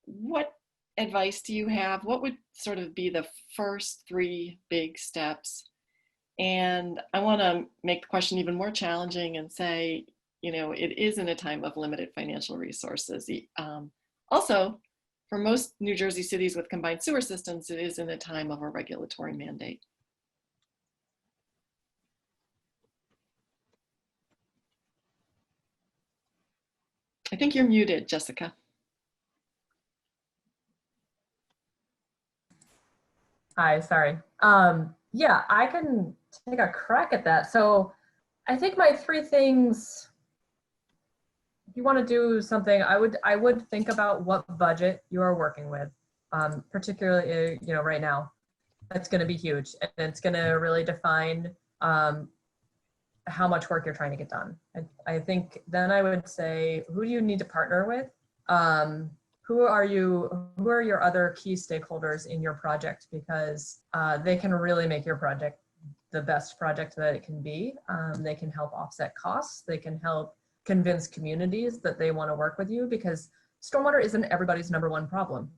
what advice do you have? What would sort of be the first 3 big steps? And I want to make the question even more challenging and say, it is in a time of limited financial resources. Also, for most New Jersey cities with combined sewer systems, it is in a time of a regulatory mandate. I think you're muted, Jessica. Hi, sorry. Yeah, I can take a crack at that. So I think my 3 things, if you want to do something, I would think about what budget you are working with, particularly, right now. That's going to be huge, and it's going to really define how much work you're trying to get done. I think then I would say, who do you need to partner with? Who are your other key stakeholders in your project? Because they can really make your project the best project that it can be. They can help offset costs. They can help convince communities that they want to work with you, because stormwater isn't everybody's #1 problem.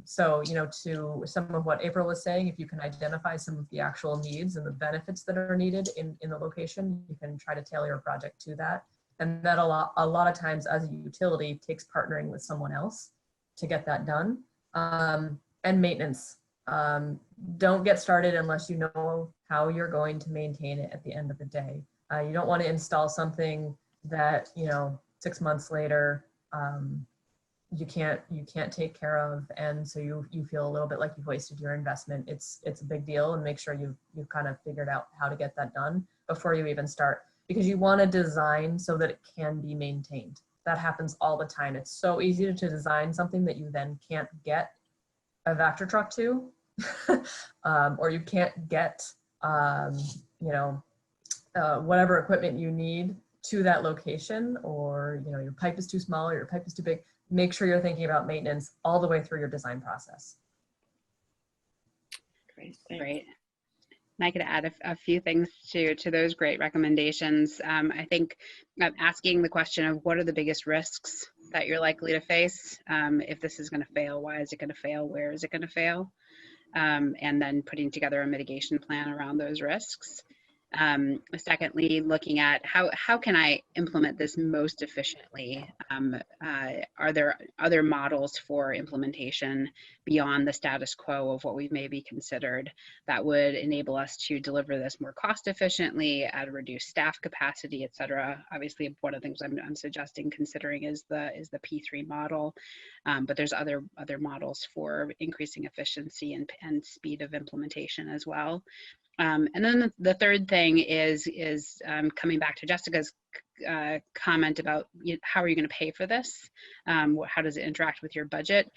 So, to some of what April was saying, if you can identify some of the actual needs and the benefits that are needed in the location, you can try to tailor your project to that. And that a lot of times as a utility takes partnering with someone else to get that done. And maintenance. Don't get started unless you know how you're going to maintain it at the end of the day. You don't want to install something that, 6 months later, you can't take care of, and so you feel a little bit like you've wasted your investment. It's a big deal, and make sure you've kind of figured out how to get that done before you even start, because you want to design so that it can be maintained. That happens all the time. It's so easy to design something that you then can't get a Vector truck to, or you can't get whatever equipment you need to that location, or your pipe is too small or your pipe is too big. Make sure you're thinking about maintenance all the way through your design process. Great. Great. And I could add a few things to those great recommendations. I think asking the question of what are the biggest risks that you're likely to face? If this is going to fail, why is it going to fail? Where is it going to fail? And then putting together a mitigation plan around those risks. Secondly, looking at how can I implement this most efficiently? Are there other models for implementation beyond the status quo of what we've maybe considered that would enable us to deliver this more cost efficiently at a reduced staff capacity, et cetera? Obviously, one of the things I'm suggesting considering is the P3 model, but there's other models for increasing efficiency and speed of implementation as well. And then the third thing is coming back to Jessica's comment about how are you going to pay for this? How does it interact with your budget?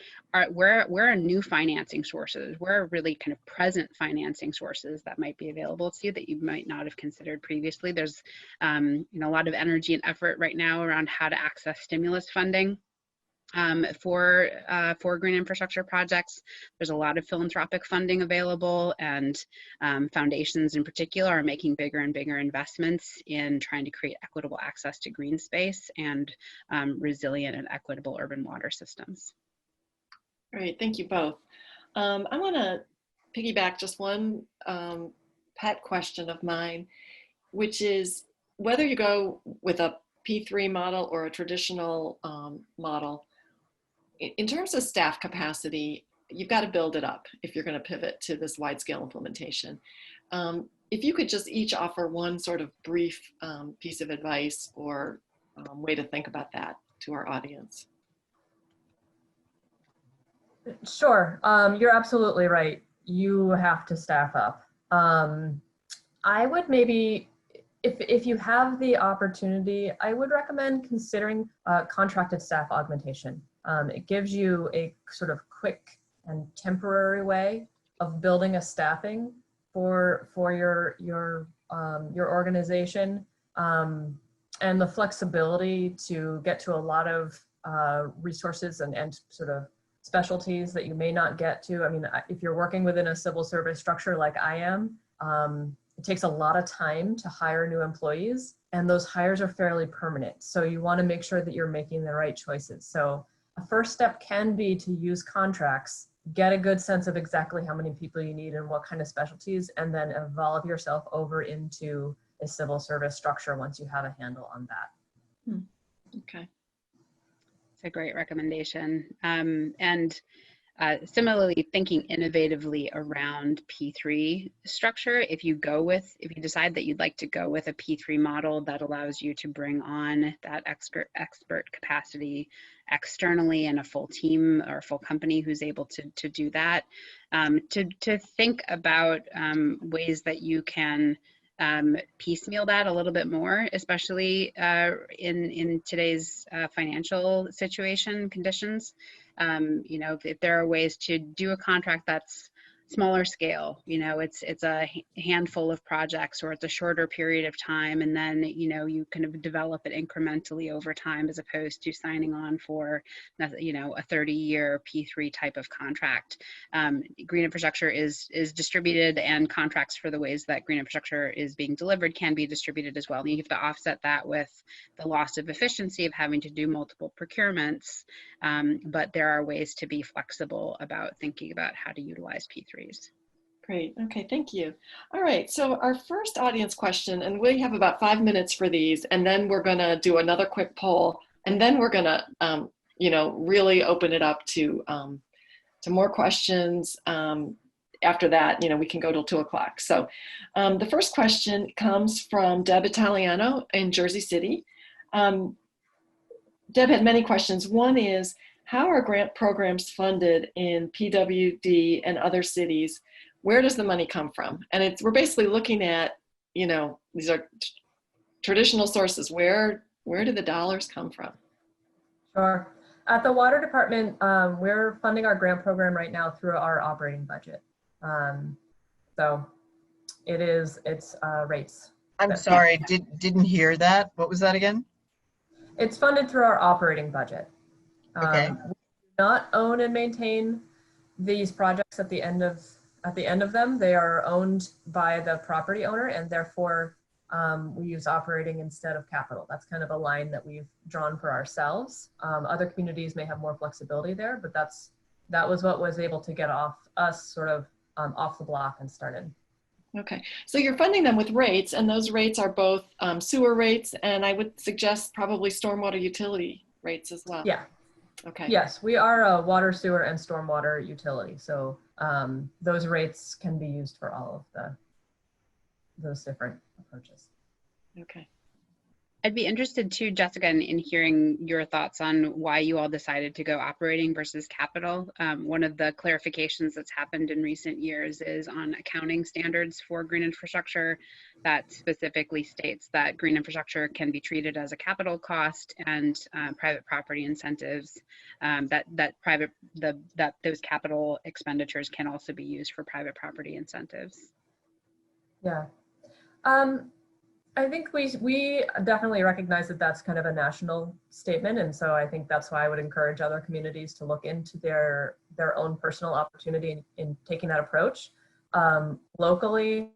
Where are new financing sources? Where are really kind of present financing sources that might be available to you that you might not have considered previously? There's a lot of energy and effort right now around how to access stimulus funding. For green infrastructure projects. There's a lot of philanthropic funding available, and foundations in particular are making bigger and bigger investments in trying to create equitable access to green space and resilient and equitable urban water systems. Great, thank you both. I want to piggyback just one pet question of mine, which is whether you go with a P3 model or a traditional model. In terms of staff capacity, you've got to build it up if you're going to pivot to this wide-scale implementation. If you could just each offer one sort of brief piece of advice or way to think about that to our audience. Sure. You're absolutely right. You have to staff up. I would maybe, if you have the opportunity, I would recommend considering contracted staff augmentation. It gives you a sort of quick and temporary way of building a staffing for your organization, and the flexibility to get to a lot of resources and sort of specialties that you may not get to. I mean, if you're working within a civil service structure like I am, it takes a lot of time to hire new employees, and those hires are fairly permanent. So you want to make sure that you're making the right choices. So a first step can be to use contracts, get a good sense of exactly how many people you need and what kind of specialties, and then evolve yourself over into a civil service structure once you have a handle on that. Okay. It's a great recommendation. And similarly, thinking innovatively around P3 structure, if you decide that you'd like to go with a P3 model that allows you to bring on that expert capacity externally and a full team or full company who's able to do that, to think about ways that you can piecemeal that a little bit more, especially in today's financial conditions. You know, if there are ways to do a contract that's smaller scale, you know, it's a handful of projects, or it's a shorter period of time, and then, you know, you kind of develop it incrementally over time, as opposed to signing on for, you know, a 30-year P3 type of contract. Green infrastructure is distributed, and contracts for the ways that green infrastructure is being delivered can be distributed as well. You have to offset that with the loss of efficiency of having to do multiple procurements, but there are ways to be flexible about thinking about how to utilize P3s. Great. Okay, thank you. All right, so our first audience question, and we have about 5 minutes for these, and then we're going to do another quick poll, and then we're going to, you know, really open it up to more questions. After that, you know, we can go till 2 o'clock. So the first question comes from Deb Italiano in Jersey City. Deb had many questions. One is, how are grant programs funded in PWD and other cities? Where does the money come from? And we're basically looking at, you know, these are traditional sources. Where do the dollars come from? Sure. At the water department, we're funding our grant program right now through our operating budget. So it's rates. I'm sorry, didn't hear that. What was that again? It's funded through our operating budget. Okay. We do not own and maintain these projects at the end of them. They are owned by the property owner, and therefore we use operating instead of capital. That's kind of a line that we've drawn for ourselves. Other communities may have more flexibility there, but that was what was able to get us sort of off the block and started. Okay, so you're funding them with rates, and those rates are both sewer rates, and I would suggest probably stormwater utility rates as well. Yeah. Okay. Yes, we are a water, sewer, and stormwater utility. So those rates can be used for all of those different approaches. Okay. I'd be interested too, Jessica, in hearing your thoughts on why you all decided to go operating versus capital. One of the clarifications that's happened in recent years is on accounting standards for green infrastructure that specifically states that green infrastructure can be treated as a capital cost, and private property incentives, that those capital expenditures can also be used for private property incentives. Yeah. I think we definitely recognize that that's kind of a national statement. And so I think that's why I would encourage other communities to look into their own personal opportunity in taking that approach. Locally,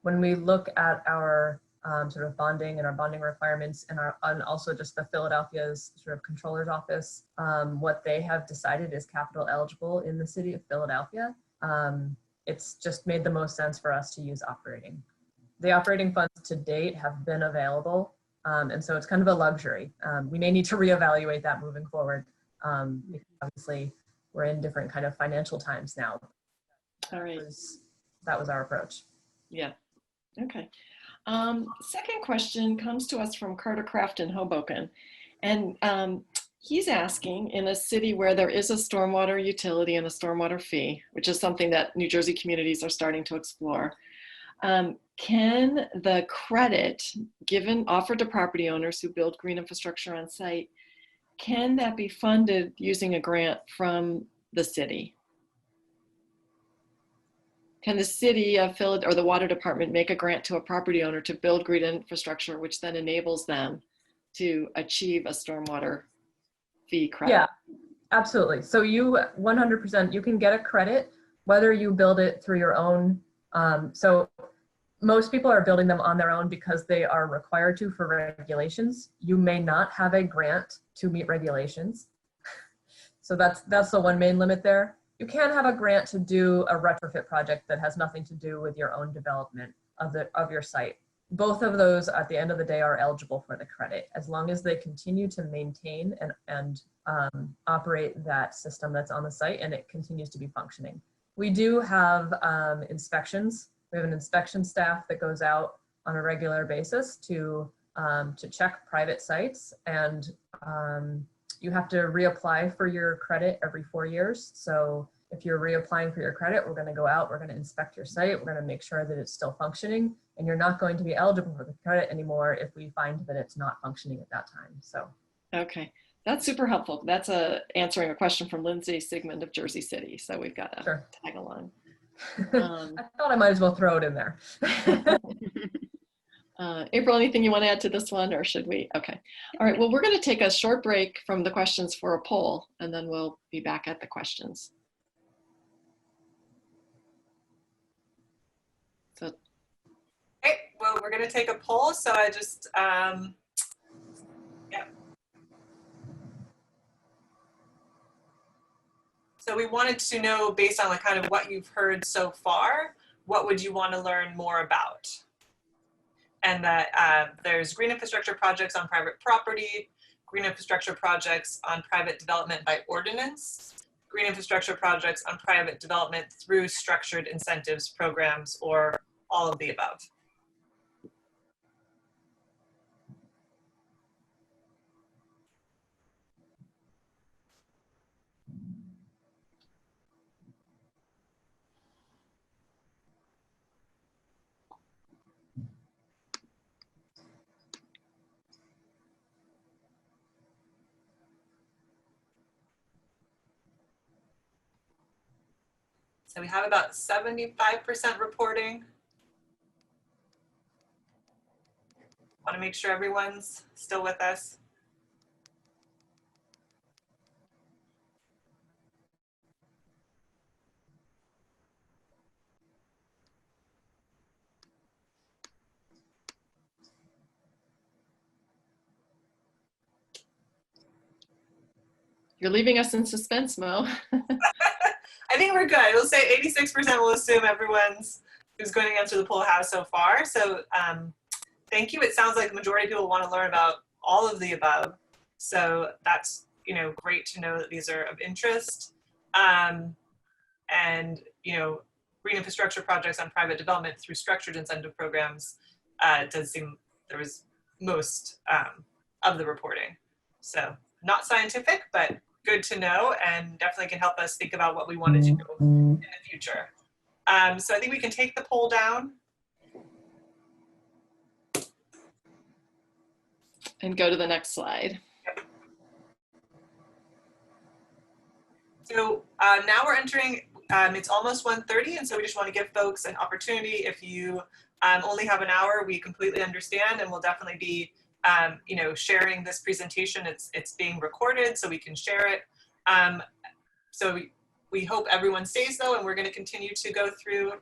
when we look at our sort of bonding and our bonding requirements and also just the Philadelphia's sort of controller's office, what they have decided is capital eligible in the city of Philadelphia. It's just made the most sense for us to use operating. The operating funds to date have been available, and so it's kind of a luxury. We may need to reevaluate that moving forward, because obviously we're in different kind of financial times now. All right. That was our approach. Yeah. Okay. Second question comes to us from Carter Craft in Hoboken. And He's asking, in a city where there is a stormwater utility and a stormwater fee, which is something that New Jersey communities are starting to explore, can the credit offered to property owners who build green infrastructure on site, can that be funded using a grant from the city? Can the city of Philadelphia or the water department make a grant to a property owner to build green infrastructure, which then enables them to achieve a stormwater fee credit? Yeah, absolutely. So you 100%, you can get a credit whether you build it through your own. So most people are building them on their own because they are required to for regulations. You may not have a grant to meet regulations. So that's the one main limit there. You can have a grant to do a retrofit project that has nothing to do with your own development of your site. Both of those at the end of the day are eligible for the credit as long as they continue to maintain and operate that system that's on the site and it continues to be functioning. We do have inspections. We have an inspection staff that goes out on a regular basis to check private sites, and you have to reapply for your credit every 4 years. So if you're reapplying for your credit, we're going to go out, we're going to inspect your site, we're going to make sure that it's still functioning, and you're not going to be eligible for the credit anymore if we find that it's not functioning at that time. So okay, that's super helpful. That's answering a question from Lindsay Sigmund of Jersey City, so we've got to sure. tag along. I thought I might as well throw it in there. April, anything you want to add to this one, or should we? Okay. All right. Well, we're going to take a short break from the questions for a poll, and then we'll be back at the questions. So, Okay, well, we're going to take a poll. So I just, yeah. So we wanted to know, based on kind of what you've heard so far, what would you want to learn more about? And that there's green infrastructure projects on private property, green infrastructure projects on private development by ordinance, green infrastructure projects on private development through structured incentives programs, or all of the above. So we have about 75% reporting. Want to make sure everyone's still with us. you're leaving us in suspense, Mo. I think we're good. We'll say 86% will assume everyone's who's going to answer the poll has so far. So thank you. It sounds like the majority of people want to learn about all of the above. So that's, you know, great to know that these are of interest. And, you know, green infrastructure projects on private development through structured incentive programs does seem there was most of the reporting. So not scientific, but good to know, and definitely can help us think about what we want to do in the future. So I think we can take the poll down. And go to the next slide. Yep. So now we're entering, it's almost 1:30, and so we just want to give folks an opportunity. If you only have an hour, we completely understand, and we'll definitely be you know, sharing this presentation. It's being recorded, so we can share it. So we hope everyone stays though, and we're going to continue to go through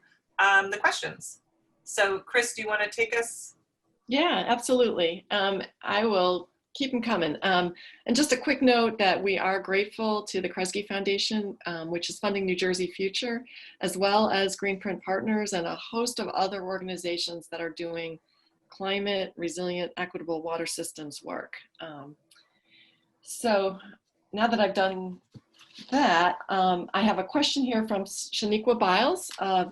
the questions. So Chris, do you want to take us? Yeah, absolutely. I will keep them coming. And just a quick note that we are grateful to the Kresge Foundation, which is funding New Jersey Future, as well as Greenprint Partners and a host of other organizations that are doing climate resilient, equitable water systems work. So now that I've done that, I have a question here from Shaniqua Biles of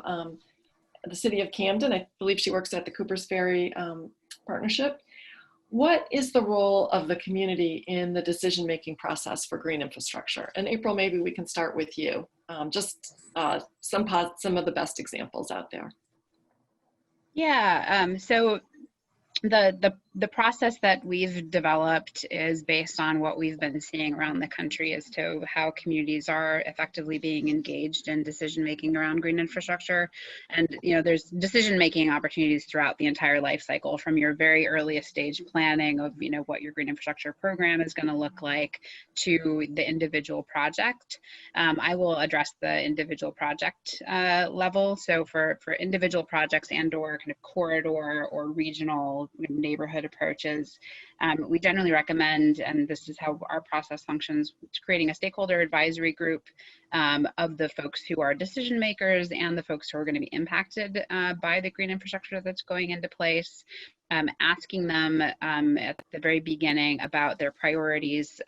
the city of Camden. I believe she works at the Cooper's Ferry Partnership. what is the role of the community in the decision-making process for green infrastructure? And April, maybe we can start with you. Some of the best examples out there. Yeah, so the process that we've developed is based on what we've been seeing around the country as to how communities are effectively being engaged in decision making around green infrastructure. And there's decision making opportunities throughout the entire life cycle, from your very earliest stage planning of what your green infrastructure program is going to look like to the individual project. I will address the individual project level. So for individual projects and or kind of corridor or regional neighborhood approaches, we generally recommend, and this is how our process functions, creating a stakeholder advisory group of the folks who are decision makers and the folks who are going to be impacted by the green infrastructure that's going into place. Asking them at the very beginning about their priorities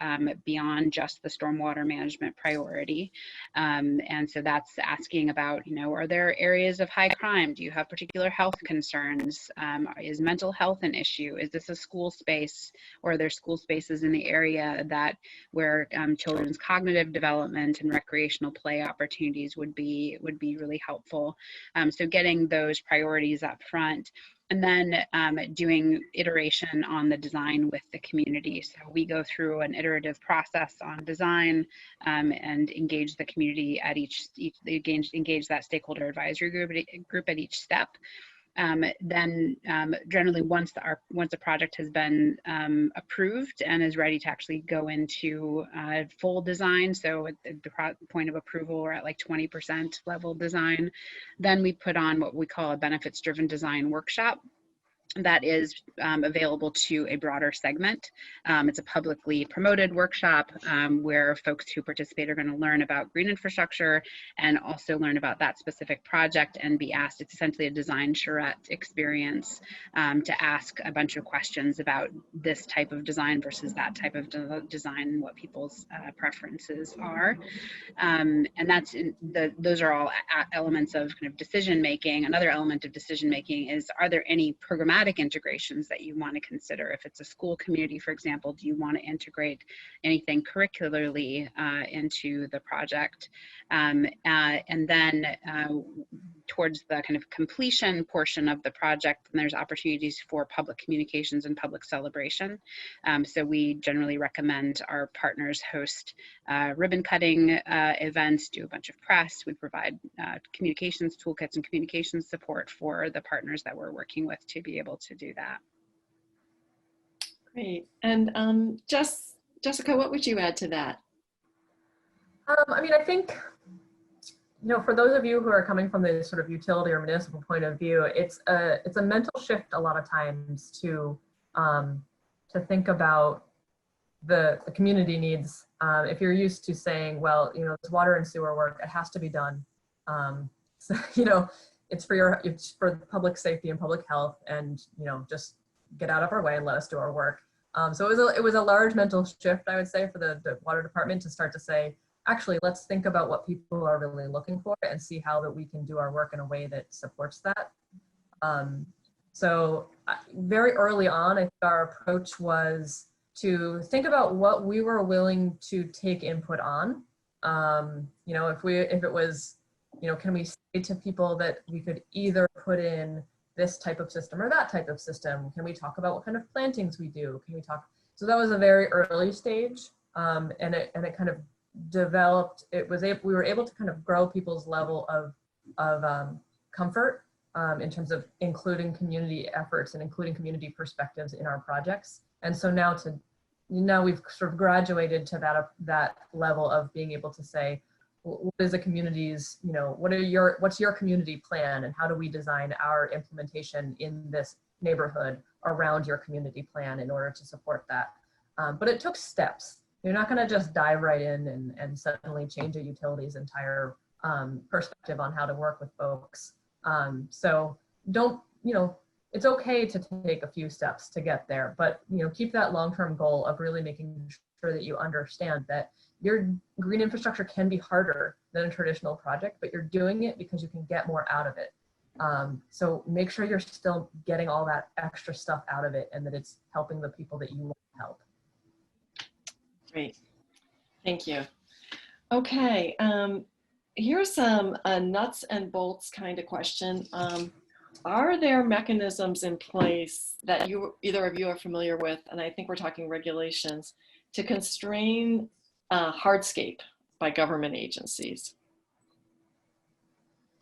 beyond just the stormwater management priority. And so that's asking about, are there areas of high crime? Do you have particular health concerns? Is mental health an issue? Is this a school space, or are there school spaces in the area where children's cognitive development and recreational play opportunities would be really helpful? So getting those priorities up front. And then doing iteration on the design with the community. So we go through an iterative process on design and engage the community at engage that stakeholder advisory group at each step. Then generally once the project has been approved and is ready to actually go into full design, so at the point of approval we're at like 20% level design, then we put on what we call a benefits driven design workshop that is available to a broader segment. It's a publicly promoted workshop where folks who participate are going to learn about green infrastructure and also learn about that specific project and be asked. It's essentially a design charrette experience to ask a bunch of questions about this type of design versus that type of design and what people's preferences are. And those are all elements of kind of decision making. Another element of decision making is, are there any programmatic integrations that you want to consider? If it's a school community, for example, do you want to integrate anything curricularly into the project? And then towards the kind of completion portion of the project, there's opportunities for public communications and public celebration. So we generally recommend our partners host ribbon cutting events, do a bunch of press. We provide communications toolkits and communications support for the partners that we're working with to be able to do that. Great. And Jessica, what would you add to that? I mean, I think, for those of you who are coming from the sort of utility or municipal point of view, it's a mental shift a lot of times to think about the community needs. If you're used to saying, well, it's water and sewer work, it has to be done. So, it's for public safety and public health, and just get out of our way and let us do our work. So it was a large mental shift, I would say, for the water department to start to say, actually, let's think about what people are really looking for and see how that we can do our work in a way that supports that. So very early on, I think our approach was to think about what we were willing to take input on. If it was, can we say to people that we could either put in this type of system or that type of system? Can we talk about what kind of plantings we do? Can we talk? So that was a very early stage, and it kind of developed. We were able to kind of grow people's level of comfort in terms of including community efforts and including community perspectives in our projects. And so now we've sort of graduated to that level of being able to say, what is a community's, what's your community plan, and how do we design our implementation in this neighborhood around your community plan in order to support that. But it took steps. You're not going to just dive right in and suddenly change a utility's entire perspective on how to work with folks. So it's okay to take a few steps to get there, but keep that long-term goal of really making sure that you understand that your green infrastructure can be harder than a traditional project, but you're doing it because you can get more out of it. So make sure you're still getting all that extra stuff out of it and that it's helping the people that you want to help. Great. Thank you. Okay. Here's some nuts and bolts kind of question. Are there mechanisms in place that either of you are familiar with, and I think we're talking regulations, to constrain hardscape by government agencies?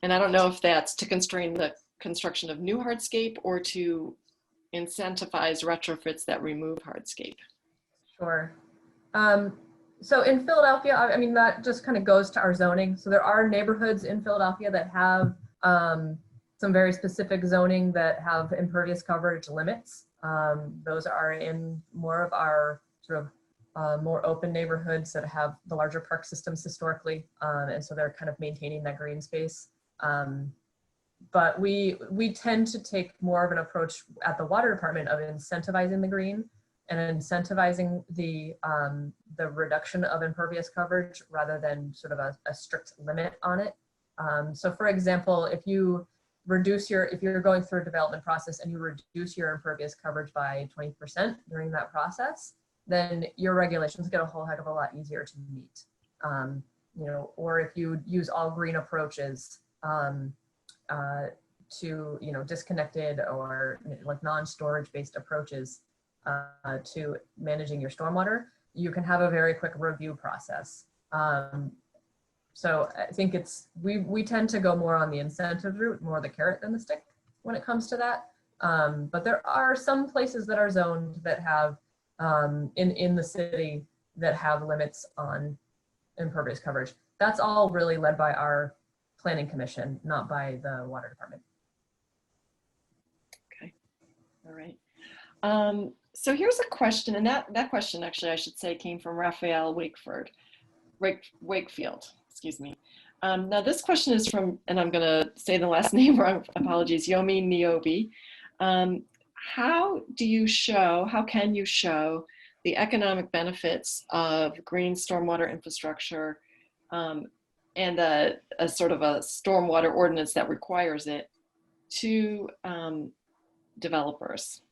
And I don't know if that's to constrain the construction of new hardscape or to incentivize retrofits that remove hardscape. Sure. So in Philadelphia, I mean, that just kind of goes to our zoning. So there are neighborhoods in Philadelphia that have some very specific zoning that have impervious coverage limits. Those are in more of our sort of more open neighborhoods that have the larger park systems historically. And so they're kind of maintaining that green space. But we tend to take more of an approach at the water department of incentivizing the green and incentivizing the reduction of impervious coverage rather than sort of a strict limit on it. So for example, if you're going through a development process and you reduce your impervious coverage by 20% during that process, then your regulations get a whole heck of a lot easier to meet. Or if you use all green approaches to, disconnected or like non-storage based approaches to managing your stormwater, you can have a very quick review process. So I think we tend to go more on the incentive route, more the carrot than the stick when it comes to that. But there are some places that are zoned that have in the city that have limits on impervious coverage. That's all really led by our planning commission, not by the water department. Okay, all right. So here's a question, and that question actually I should say came from Raphael Wakefield, excuse me. Now this question is from, and I'm gonna say the last name wrong, apologies, Yomi Niobe. How can you show the economic benefits of green stormwater infrastructure and a sort of a stormwater ordinance that requires it to developers?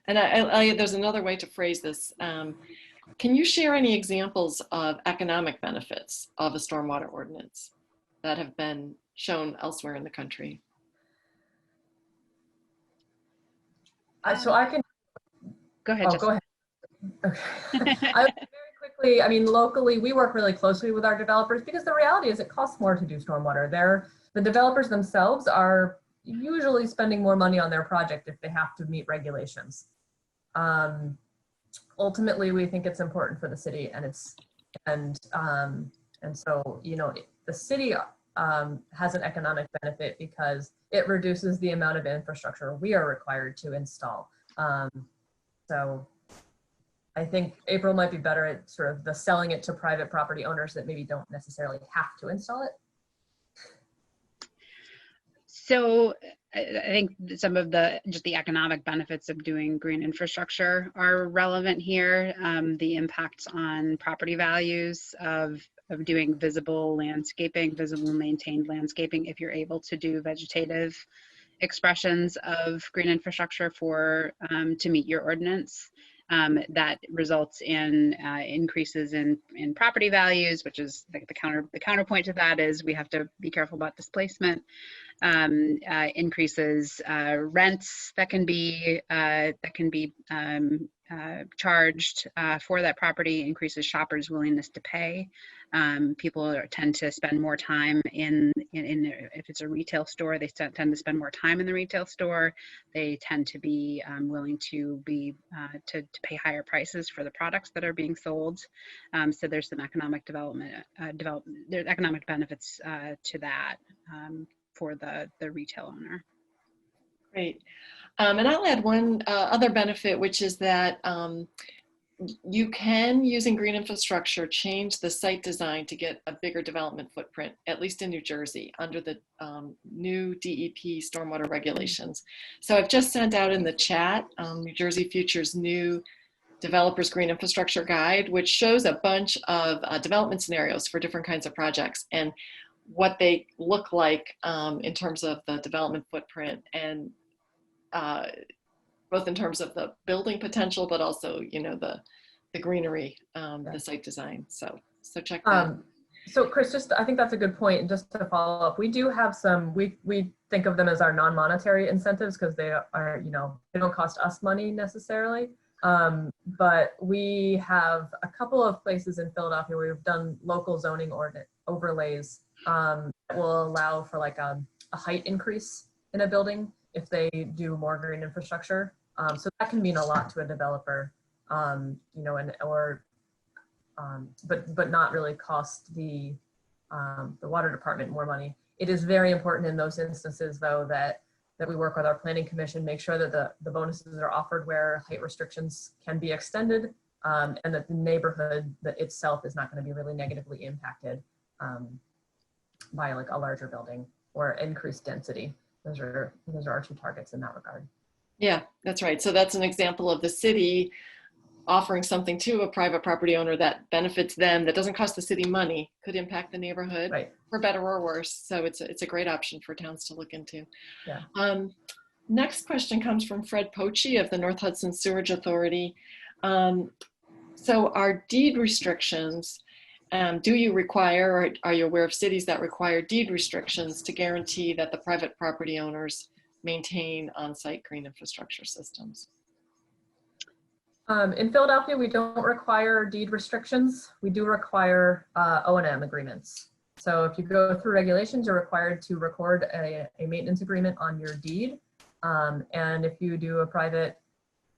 And there's another way to phrase this. Can you share any examples of economic benefits of a stormwater ordinance that have been shown elsewhere in the country? So I can go ahead. Go ahead. Okay. Very quickly, I mean, locally, we work really closely with our developers because the reality is it costs more to do stormwater. The developers themselves are usually spending more money on their project if they have to meet regulations. Ultimately, we think it's important for the city, and so the city has an economic benefit because it reduces the amount of infrastructure we are required to install. So I think April might be better at sort of the selling it to private property owners that maybe don't necessarily have to install it. So I think some of just the economic benefits of doing green infrastructure are relevant here. The impacts on property values of doing visible landscaping, visible maintained landscaping, if you're able to do vegetative expressions of green infrastructure to meet your ordinance. That results in increases in property values, which is the counterpoint to that is we have to be careful about displacement. Increases rents that can be charged for that property, increases shoppers' willingness to pay. People tend to spend more time if it's a retail store, they tend to spend more time in the retail store. They tend to be willing to pay higher prices for the products that are being sold. So there's some economic there's economic benefits to that for the retail owner. Great. And I'll add one other benefit, which is that you can, using green infrastructure, change the site design to get a bigger development footprint, at least in New Jersey, under the new DEP stormwater regulations. So I've just sent out in the chat New Jersey Future's new Developers Green Infrastructure Guide, which shows a bunch of development scenarios for different kinds of projects and what they look like in terms of the development footprint, and both in terms of the building potential, but also, you know, the greenery, the site design. So check that. So Chris, I think that's a good point. And just to follow up, we do have some, we think of them as our non-monetary incentives because they are, you know, they don't cost us money necessarily. But we have a couple of places in Philadelphia where we've done local zoning overlays that will allow for like a height increase in a building if they do more green infrastructure. So that can mean a lot to a developer, you know, but not really cost the water department more money. It is very important in those instances, though, that we work with our planning commission, make sure that the bonuses are offered where height restrictions can be extended, and that the neighborhood that itself is not going to be really negatively impacted by like a larger building or increased density. Those are our two targets in that regard. Yeah, that's right. So that's an example of the city offering something to a private property owner that benefits them, that doesn't cost the city money, could impact the neighborhood, right, for better or worse. So it's a great option for towns to look into. Yeah. Next question comes from Fred Poche of the North Hudson Sewerage Authority. So our deed restrictions, do you require, or are you aware of cities that require deed restrictions to guarantee that the private property owners maintain on-site green infrastructure systems? In Philadelphia, we don't require deed restrictions. We do require O&M agreements. So if you go through regulations, you're required to record a maintenance agreement on your deed. And if you do a private,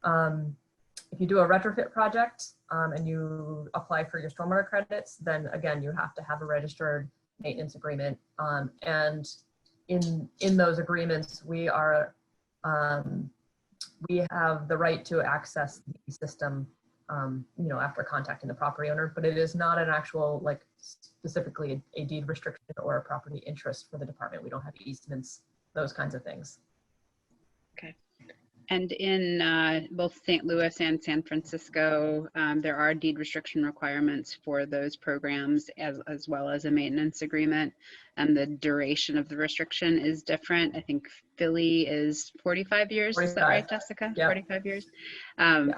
if you do a retrofit project and you apply for your stormwater credits, then again, you have to have a registered maintenance agreement. And in those agreements, we have the right to access the system, you know, after contacting the property owner, but it is not an actual, like, specifically a deed restriction or a property interest for the department. We don't have easements, those kinds of things. Okay. And in both St. Louis and San Francisco, there are deed restriction requirements for those programs, as well as a maintenance agreement. And the duration of the restriction is different. I think Philly is 45 years. 45. Is that right, Jessica? Yep. 45 years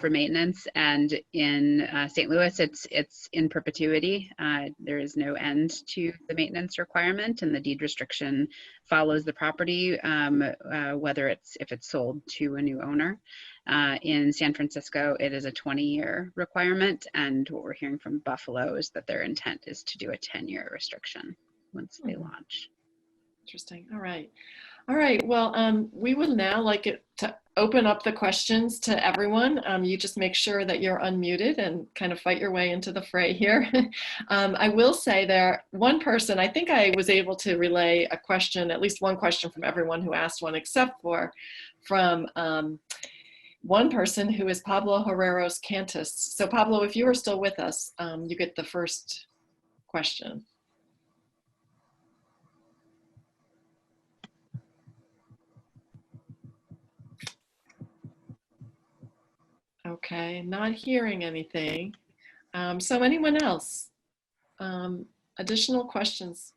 for maintenance. And in St. Louis, it's in perpetuity. There is no end to the maintenance requirement, and the deed restriction follows the property, whether if it's sold to a new owner. In San Francisco, it is a 20-year requirement, and what we're hearing from Buffalo is that their intent is to do a 10-year restriction once they launch. Interesting. All right. All right. Well, we would now like it to open up the questions to everyone. You just make sure that you're unmuted and kind of fight your way into the fray here. I will say there, one person, I think I was able to relay a question, at least one question from everyone who asked one, except for from one person who is Pablo Herreros Cantus. So Pablo, if you are still with us, you get the first question. Okay, not hearing anything. So anyone else? Additional questions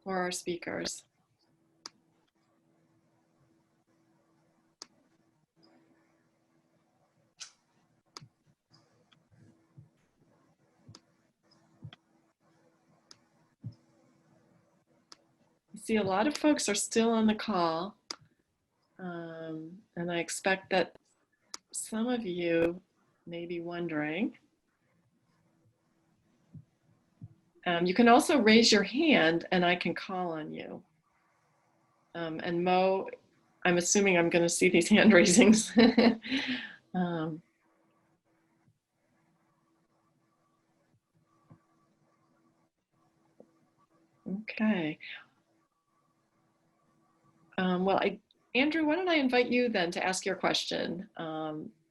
for our speakers? I see a lot of folks are still on the call, and I expect that some of you may be wondering. You can also raise your hand and I can call on you. And Mo, I'm assuming I'm going to see these hand raisings. Okay. Well, Andrew, why don't I invite you then to ask your question?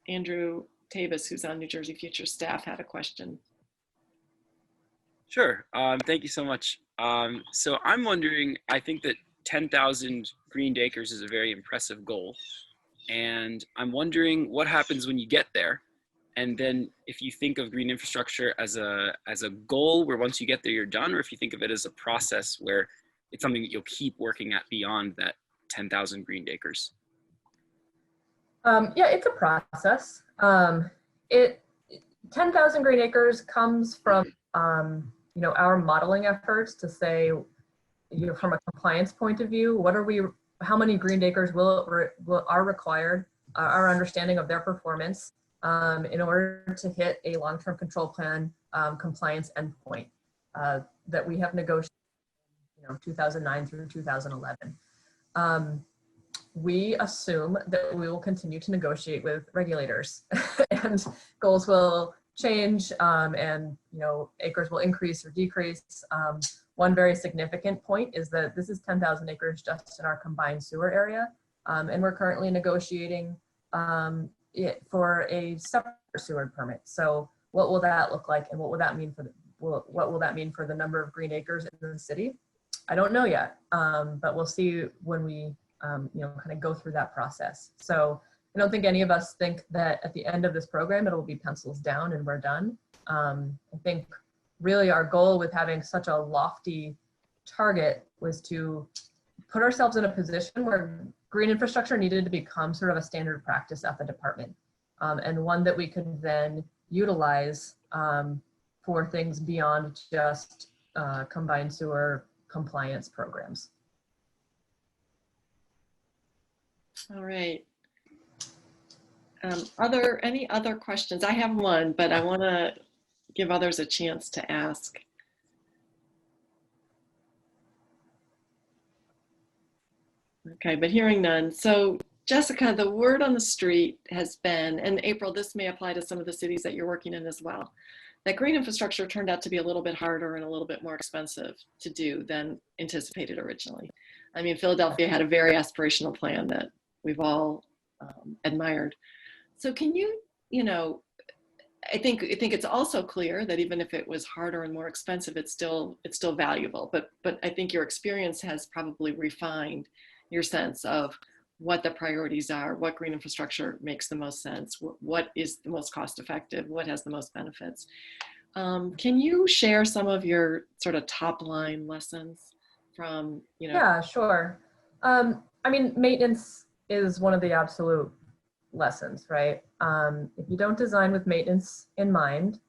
Andrew Tavis, who's on New Jersey Future staff, had a question. Sure. Thank you so much. So I'm wondering, I think that 10,000 greened acres is a very impressive goal. And I'm wondering what happens when you get there And then if you think of green infrastructure as a goal where once you get there, you're done, or if you think of it as a process where it's something that you'll keep working at beyond that 10,000 green acres. Yeah, it's a process. 10,000 green acres comes from, our modeling efforts to say, from a compliance point of view, how many green acres are required, our understanding of their performance in order to hit a long-term control plan compliance endpoint that we have negotiated, 2009 through 2011. We assume that we will continue to negotiate with regulators and goals will change and acres will increase or decrease. One very significant point is that this is 10,000 acres just in our combined sewer area, and we're currently negotiating for a separate sewer permit. So what will that look like, and what will that mean for the number of green acres in the city? I don't know yet, but we'll see when we kind of go through that process. So I don't think any of us think that at the end of this program, it'll be pencils down and we're done. I think really our goal with having such a lofty target was to put ourselves in a position where green infrastructure needed to become sort of a standard practice at the department, and one that we could then utilize for things beyond just combined sewer compliance programs. All right. Are there any other questions? I have one, but I want to give others a chance to ask. Okay, but hearing none. So Jessica, the word on the street has been, and April, this may apply to some of the cities that you're working in as well, that green infrastructure turned out to be a little bit harder and a little bit more expensive to do than anticipated originally. I mean, Philadelphia had a very aspirational plan that we've all admired. So can you, I think it's also clear that even if it was harder and more expensive, it's still valuable. But I think your experience has probably refined your sense of what the priorities are, what green infrastructure makes the most sense, what is the most cost effective, what has the most benefits. Can you share some of your sort of top line lessons from, Yeah, sure. I mean, maintenance is one of the absolute lessons, right? If you don't design with maintenance in mind,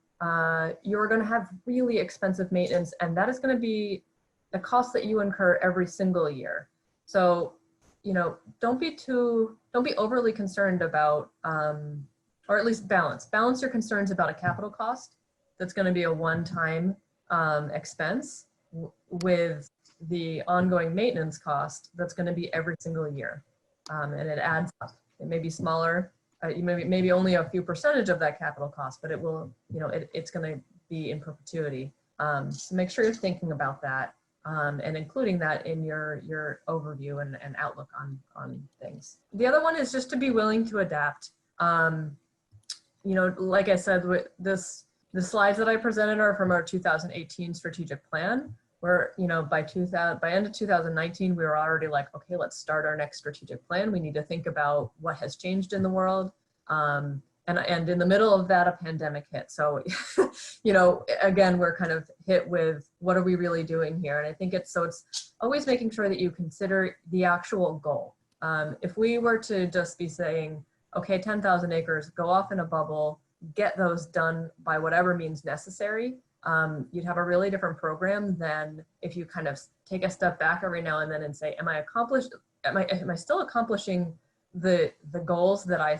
you're going to have really expensive maintenance, and that is going to be the cost that you incur every single year. So, don't be overly concerned about, or at least balance your concerns about a capital cost that's going to be a one-time expense with the ongoing maintenance cost that's going to be every single year. And it adds up. It may be smaller, maybe only a few percentage of that capital cost, but it will, it's going to be in perpetuity. So make sure you're thinking about that and including that in your overview and outlook on things. The other one is just to be willing to adapt. Like I said, the slides that I presented are from our 2018 strategic plan, where, by end of 2019, we were already like, okay, let's start our next strategic plan. We need to think about what has changed in the world. And in the middle of that, a pandemic hit. So, again, we're kind of hit with what are we really doing here? And I think it's always making sure that you consider the actual goal. If we were to just be saying, okay, 10,000 acres, go off in a bubble, get those done by whatever means necessary, you'd have a really different program than if you kind of take a step back every now and then and say, am I still accomplishing the goals that I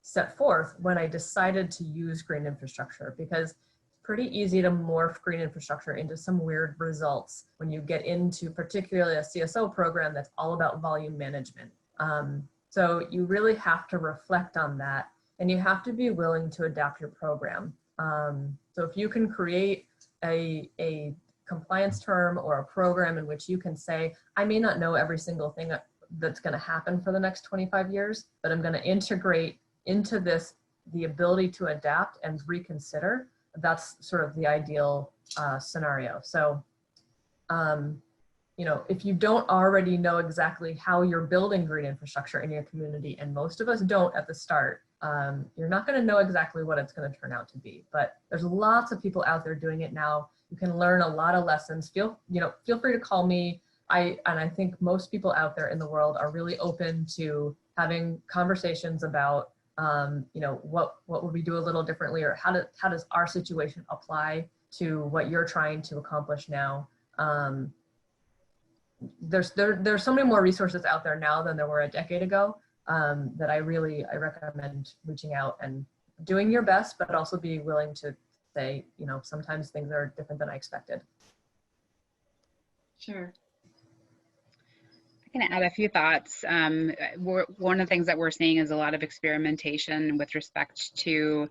set forth when I decided to use green infrastructure? Because it's pretty easy to morph green infrastructure into some weird results when you get into particularly a CSO program that's all about volume management. So you really have to reflect on that, and you have to be willing to adapt your program. So if you can create a compliance term or a program in which you can say, I may not know every single thing that's going to happen for the next 25 years, but I'm going to integrate into this the ability to adapt and reconsider, that's sort of the ideal scenario. So, if you don't already know exactly how you're building green infrastructure in your community, and most of us don't at the start, you're not going to know exactly what it's going to turn out to be, but there's lots of people out there doing it now. You can learn a lot of lessons. Feel free to call me. I think most people out there in the world are really open to having conversations about, what would we do a little differently, or how does our situation apply to what you're trying to accomplish now. There's so many more resources out there now than there were a decade ago, that I recommend reaching out and doing your best, but also being willing to say, sometimes things are different than I expected. Sure. I can add a few thoughts. One of the things that we're seeing is a lot of experimentation with respect to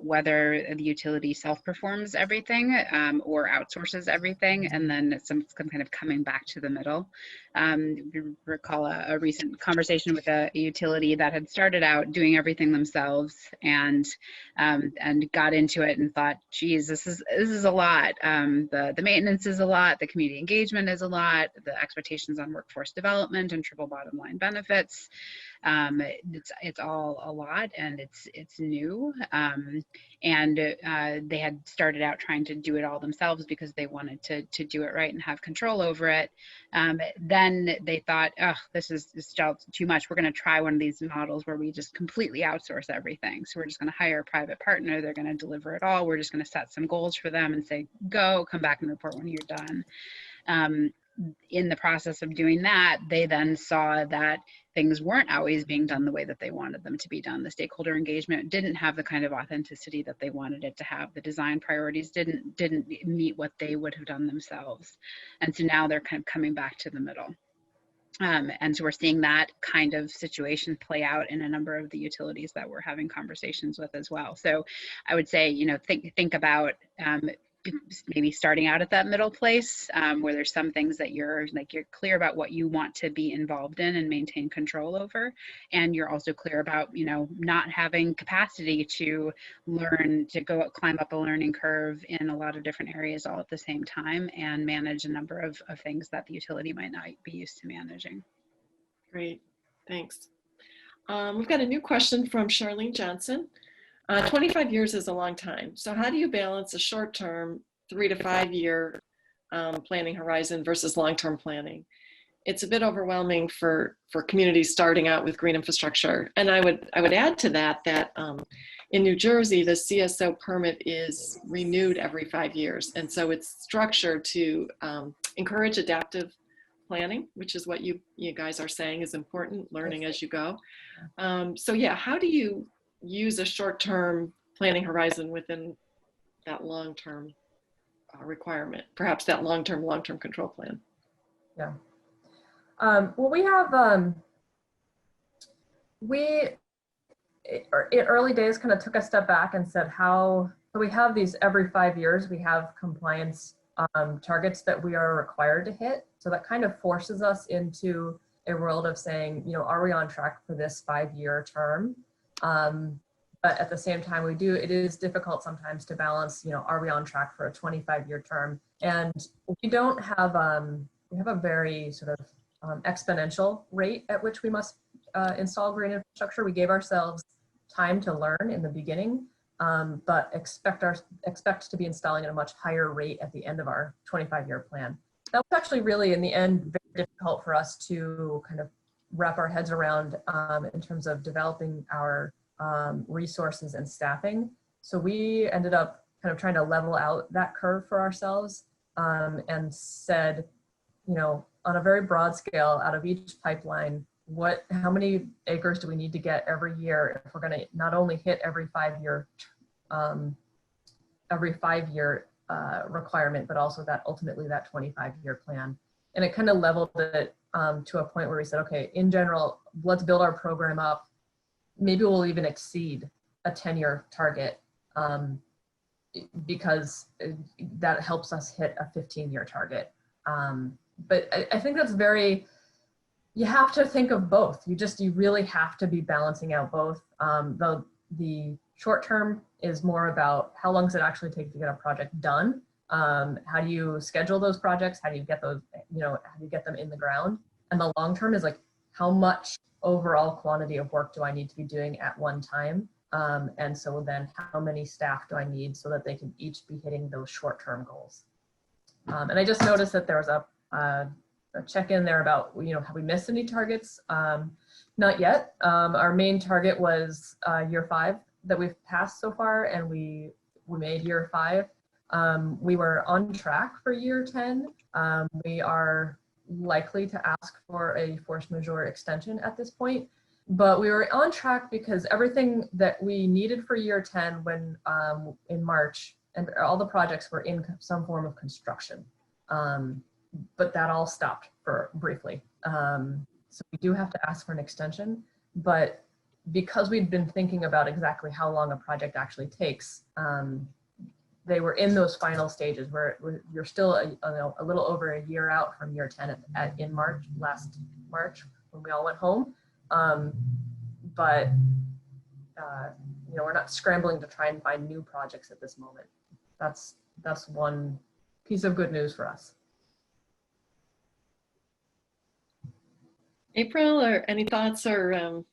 whether the utility self-performs everything or outsources everything, and then some kind of coming back to the middle. We recall a recent conversation with a utility that had started out doing everything themselves and got into it and thought, geez, this is a lot. The maintenance is a lot, the community engagement is a lot, the expectations on workforce development and triple bottom line benefits. It's all a lot, and it's new. And they had started out trying to do it all themselves because they wanted to do it right and have control over it. Then they thought, oh, this is too much. We're going to try one of these models where we just completely outsource everything. So we're just going to hire a private partner. They're going to deliver it all. We're just going to set some goals for them and say, go, come back and report when you're done. In the process of doing that, they then saw that things weren't always being done the way that they wanted them to be done. The stakeholder engagement didn't have the kind of authenticity that they wanted it to have. The design priorities didn't meet what they would have done themselves. And so now they're kind of coming back to the middle. And so we're seeing that kind of situation play out in a number of the utilities that we're having conversations with as well. So I would say, think about maybe starting out at that middle place where there's some things that you're clear about what you want to be involved in and maintain control over, and you're also clear about not having capacity to learn, to climb up a learning curve in a lot of different areas all at the same time and manage a number of things that the utility might not be used to managing. Great, thanks. We've got a new question from Charlene Johnson. 25 years is a long time. So how do you balance a short-term 3 to 5 year planning horizon versus long-term planning? It's a bit overwhelming for communities starting out with green infrastructure. And I would add to that in New Jersey, the CSO permit is renewed every 5 years. And so it's structured to encourage adaptive planning, which is what you guys are saying is important, learning as you go. So yeah, how do you use a short-term planning horizon within that long-term requirement, perhaps that long-term control plan? Yeah. Well, we have, in early days kind of took a step back and said so we have these every 5 years, we have compliance targets that we are required to hit. So that kind of forces us into a world of saying, are we on track for this 5-year term? But at the same time, it is difficult sometimes to balance, are we on track for a 25-year term? And we don't have, we have a very sort of exponential rate at which we must install green infrastructure. We gave ourselves time to learn in the beginning, but expect to be installing at a much higher rate at the end of our 25-year plan. That was actually really, in the end, very difficult for us to kind of wrap our heads around in terms of developing our resources and staffing. So we ended up kind of trying to level out that curve for ourselves and said, on a very broad scale, out of each pipeline, how many acres do we need to get every year if we're going to not only hit every 5-year requirement, but also ultimately that 25-year plan. And it kind of leveled it to a point where we said, okay, in general, let's build our program up. Maybe we'll even exceed a 10-year target because that helps us hit a 15-year target. But I think that's you have to think of both. You really have to be balancing out both. The short term is more about how long does it actually take to get a project done? How do you schedule those projects? How do you get those, how do you get them in the ground? And the long term is like, how much overall quantity of work do I need to be doing at one time? And so then how many staff do I need so that they can each be hitting those short-term goals? And I just noticed that there was a check-in there about, have we missed any targets? Not yet. Our main target was year 5 that we've passed so far, and we made year 5. We were on track for year 10. We are likely to ask for a force majeure extension at this point, but we were on track because everything that we needed for year 10 when in March, and all the projects were in some form of construction. But that all stopped for briefly. So we do have to ask for an extension, but because we'd been thinking about exactly how long a project actually takes, they were in those final stages where you're still a little over a year out from year 10 in last March, when we all went home. But we're not scrambling to try and find new projects at this moment. That's one piece of good news for us. April, or any thoughts or?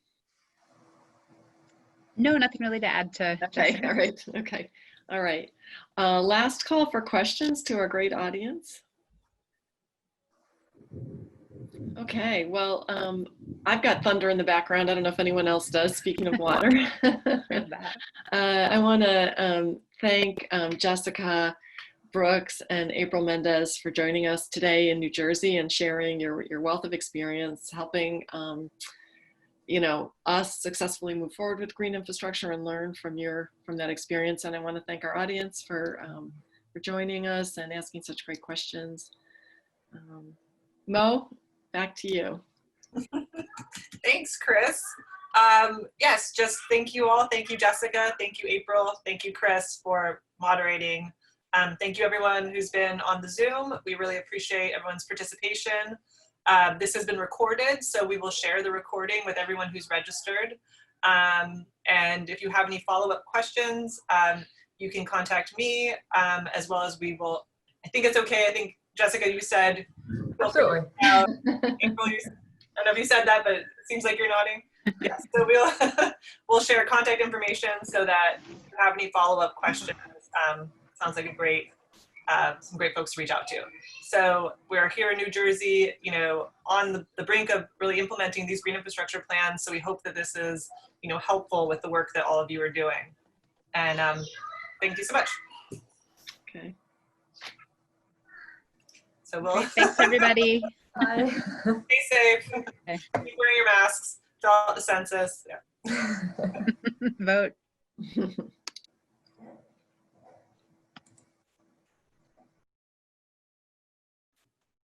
No, nothing really to add to. Okay, Jessica. all right, okay, all right. Last call for questions to our great audience. Okay, well, I've got thunder in the background. I don't know if anyone else does, speaking of water. I want to thank Jessica Brooks and April Mendez for joining us today in New Jersey and sharing your wealth of experience, helping us successfully move forward with green infrastructure and learn from that experience. And I want to thank our audience for joining us and asking such great questions. Mo, back to you. Thanks, Chris. Yes, just thank you all. Thank you, Jessica. Thank you, April. Thank you, Chris, for moderating. Thank you, everyone who's been on the Zoom. We really appreciate everyone's participation. This has been recorded, so we will share the recording with everyone who's registered. And if you have any follow-up questions, you can contact me, as well as we will. I think it's okay. I think, Jessica, you said, absolutely. April, I don't know if you said that, but it seems like you're nodding. Yes, so we'll share contact information so that if you have any follow-up questions, sounds like some great folks to reach out to. So we're here in New Jersey, on the brink of really implementing these green infrastructure plans. So we hope that this is, helpful with the work that all of you are doing. And thank you so much. Okay. So we'll Thanks, everybody. Bye. stay safe. Okay. Keep wearing your masks. Fill out the census. Yeah. Vote.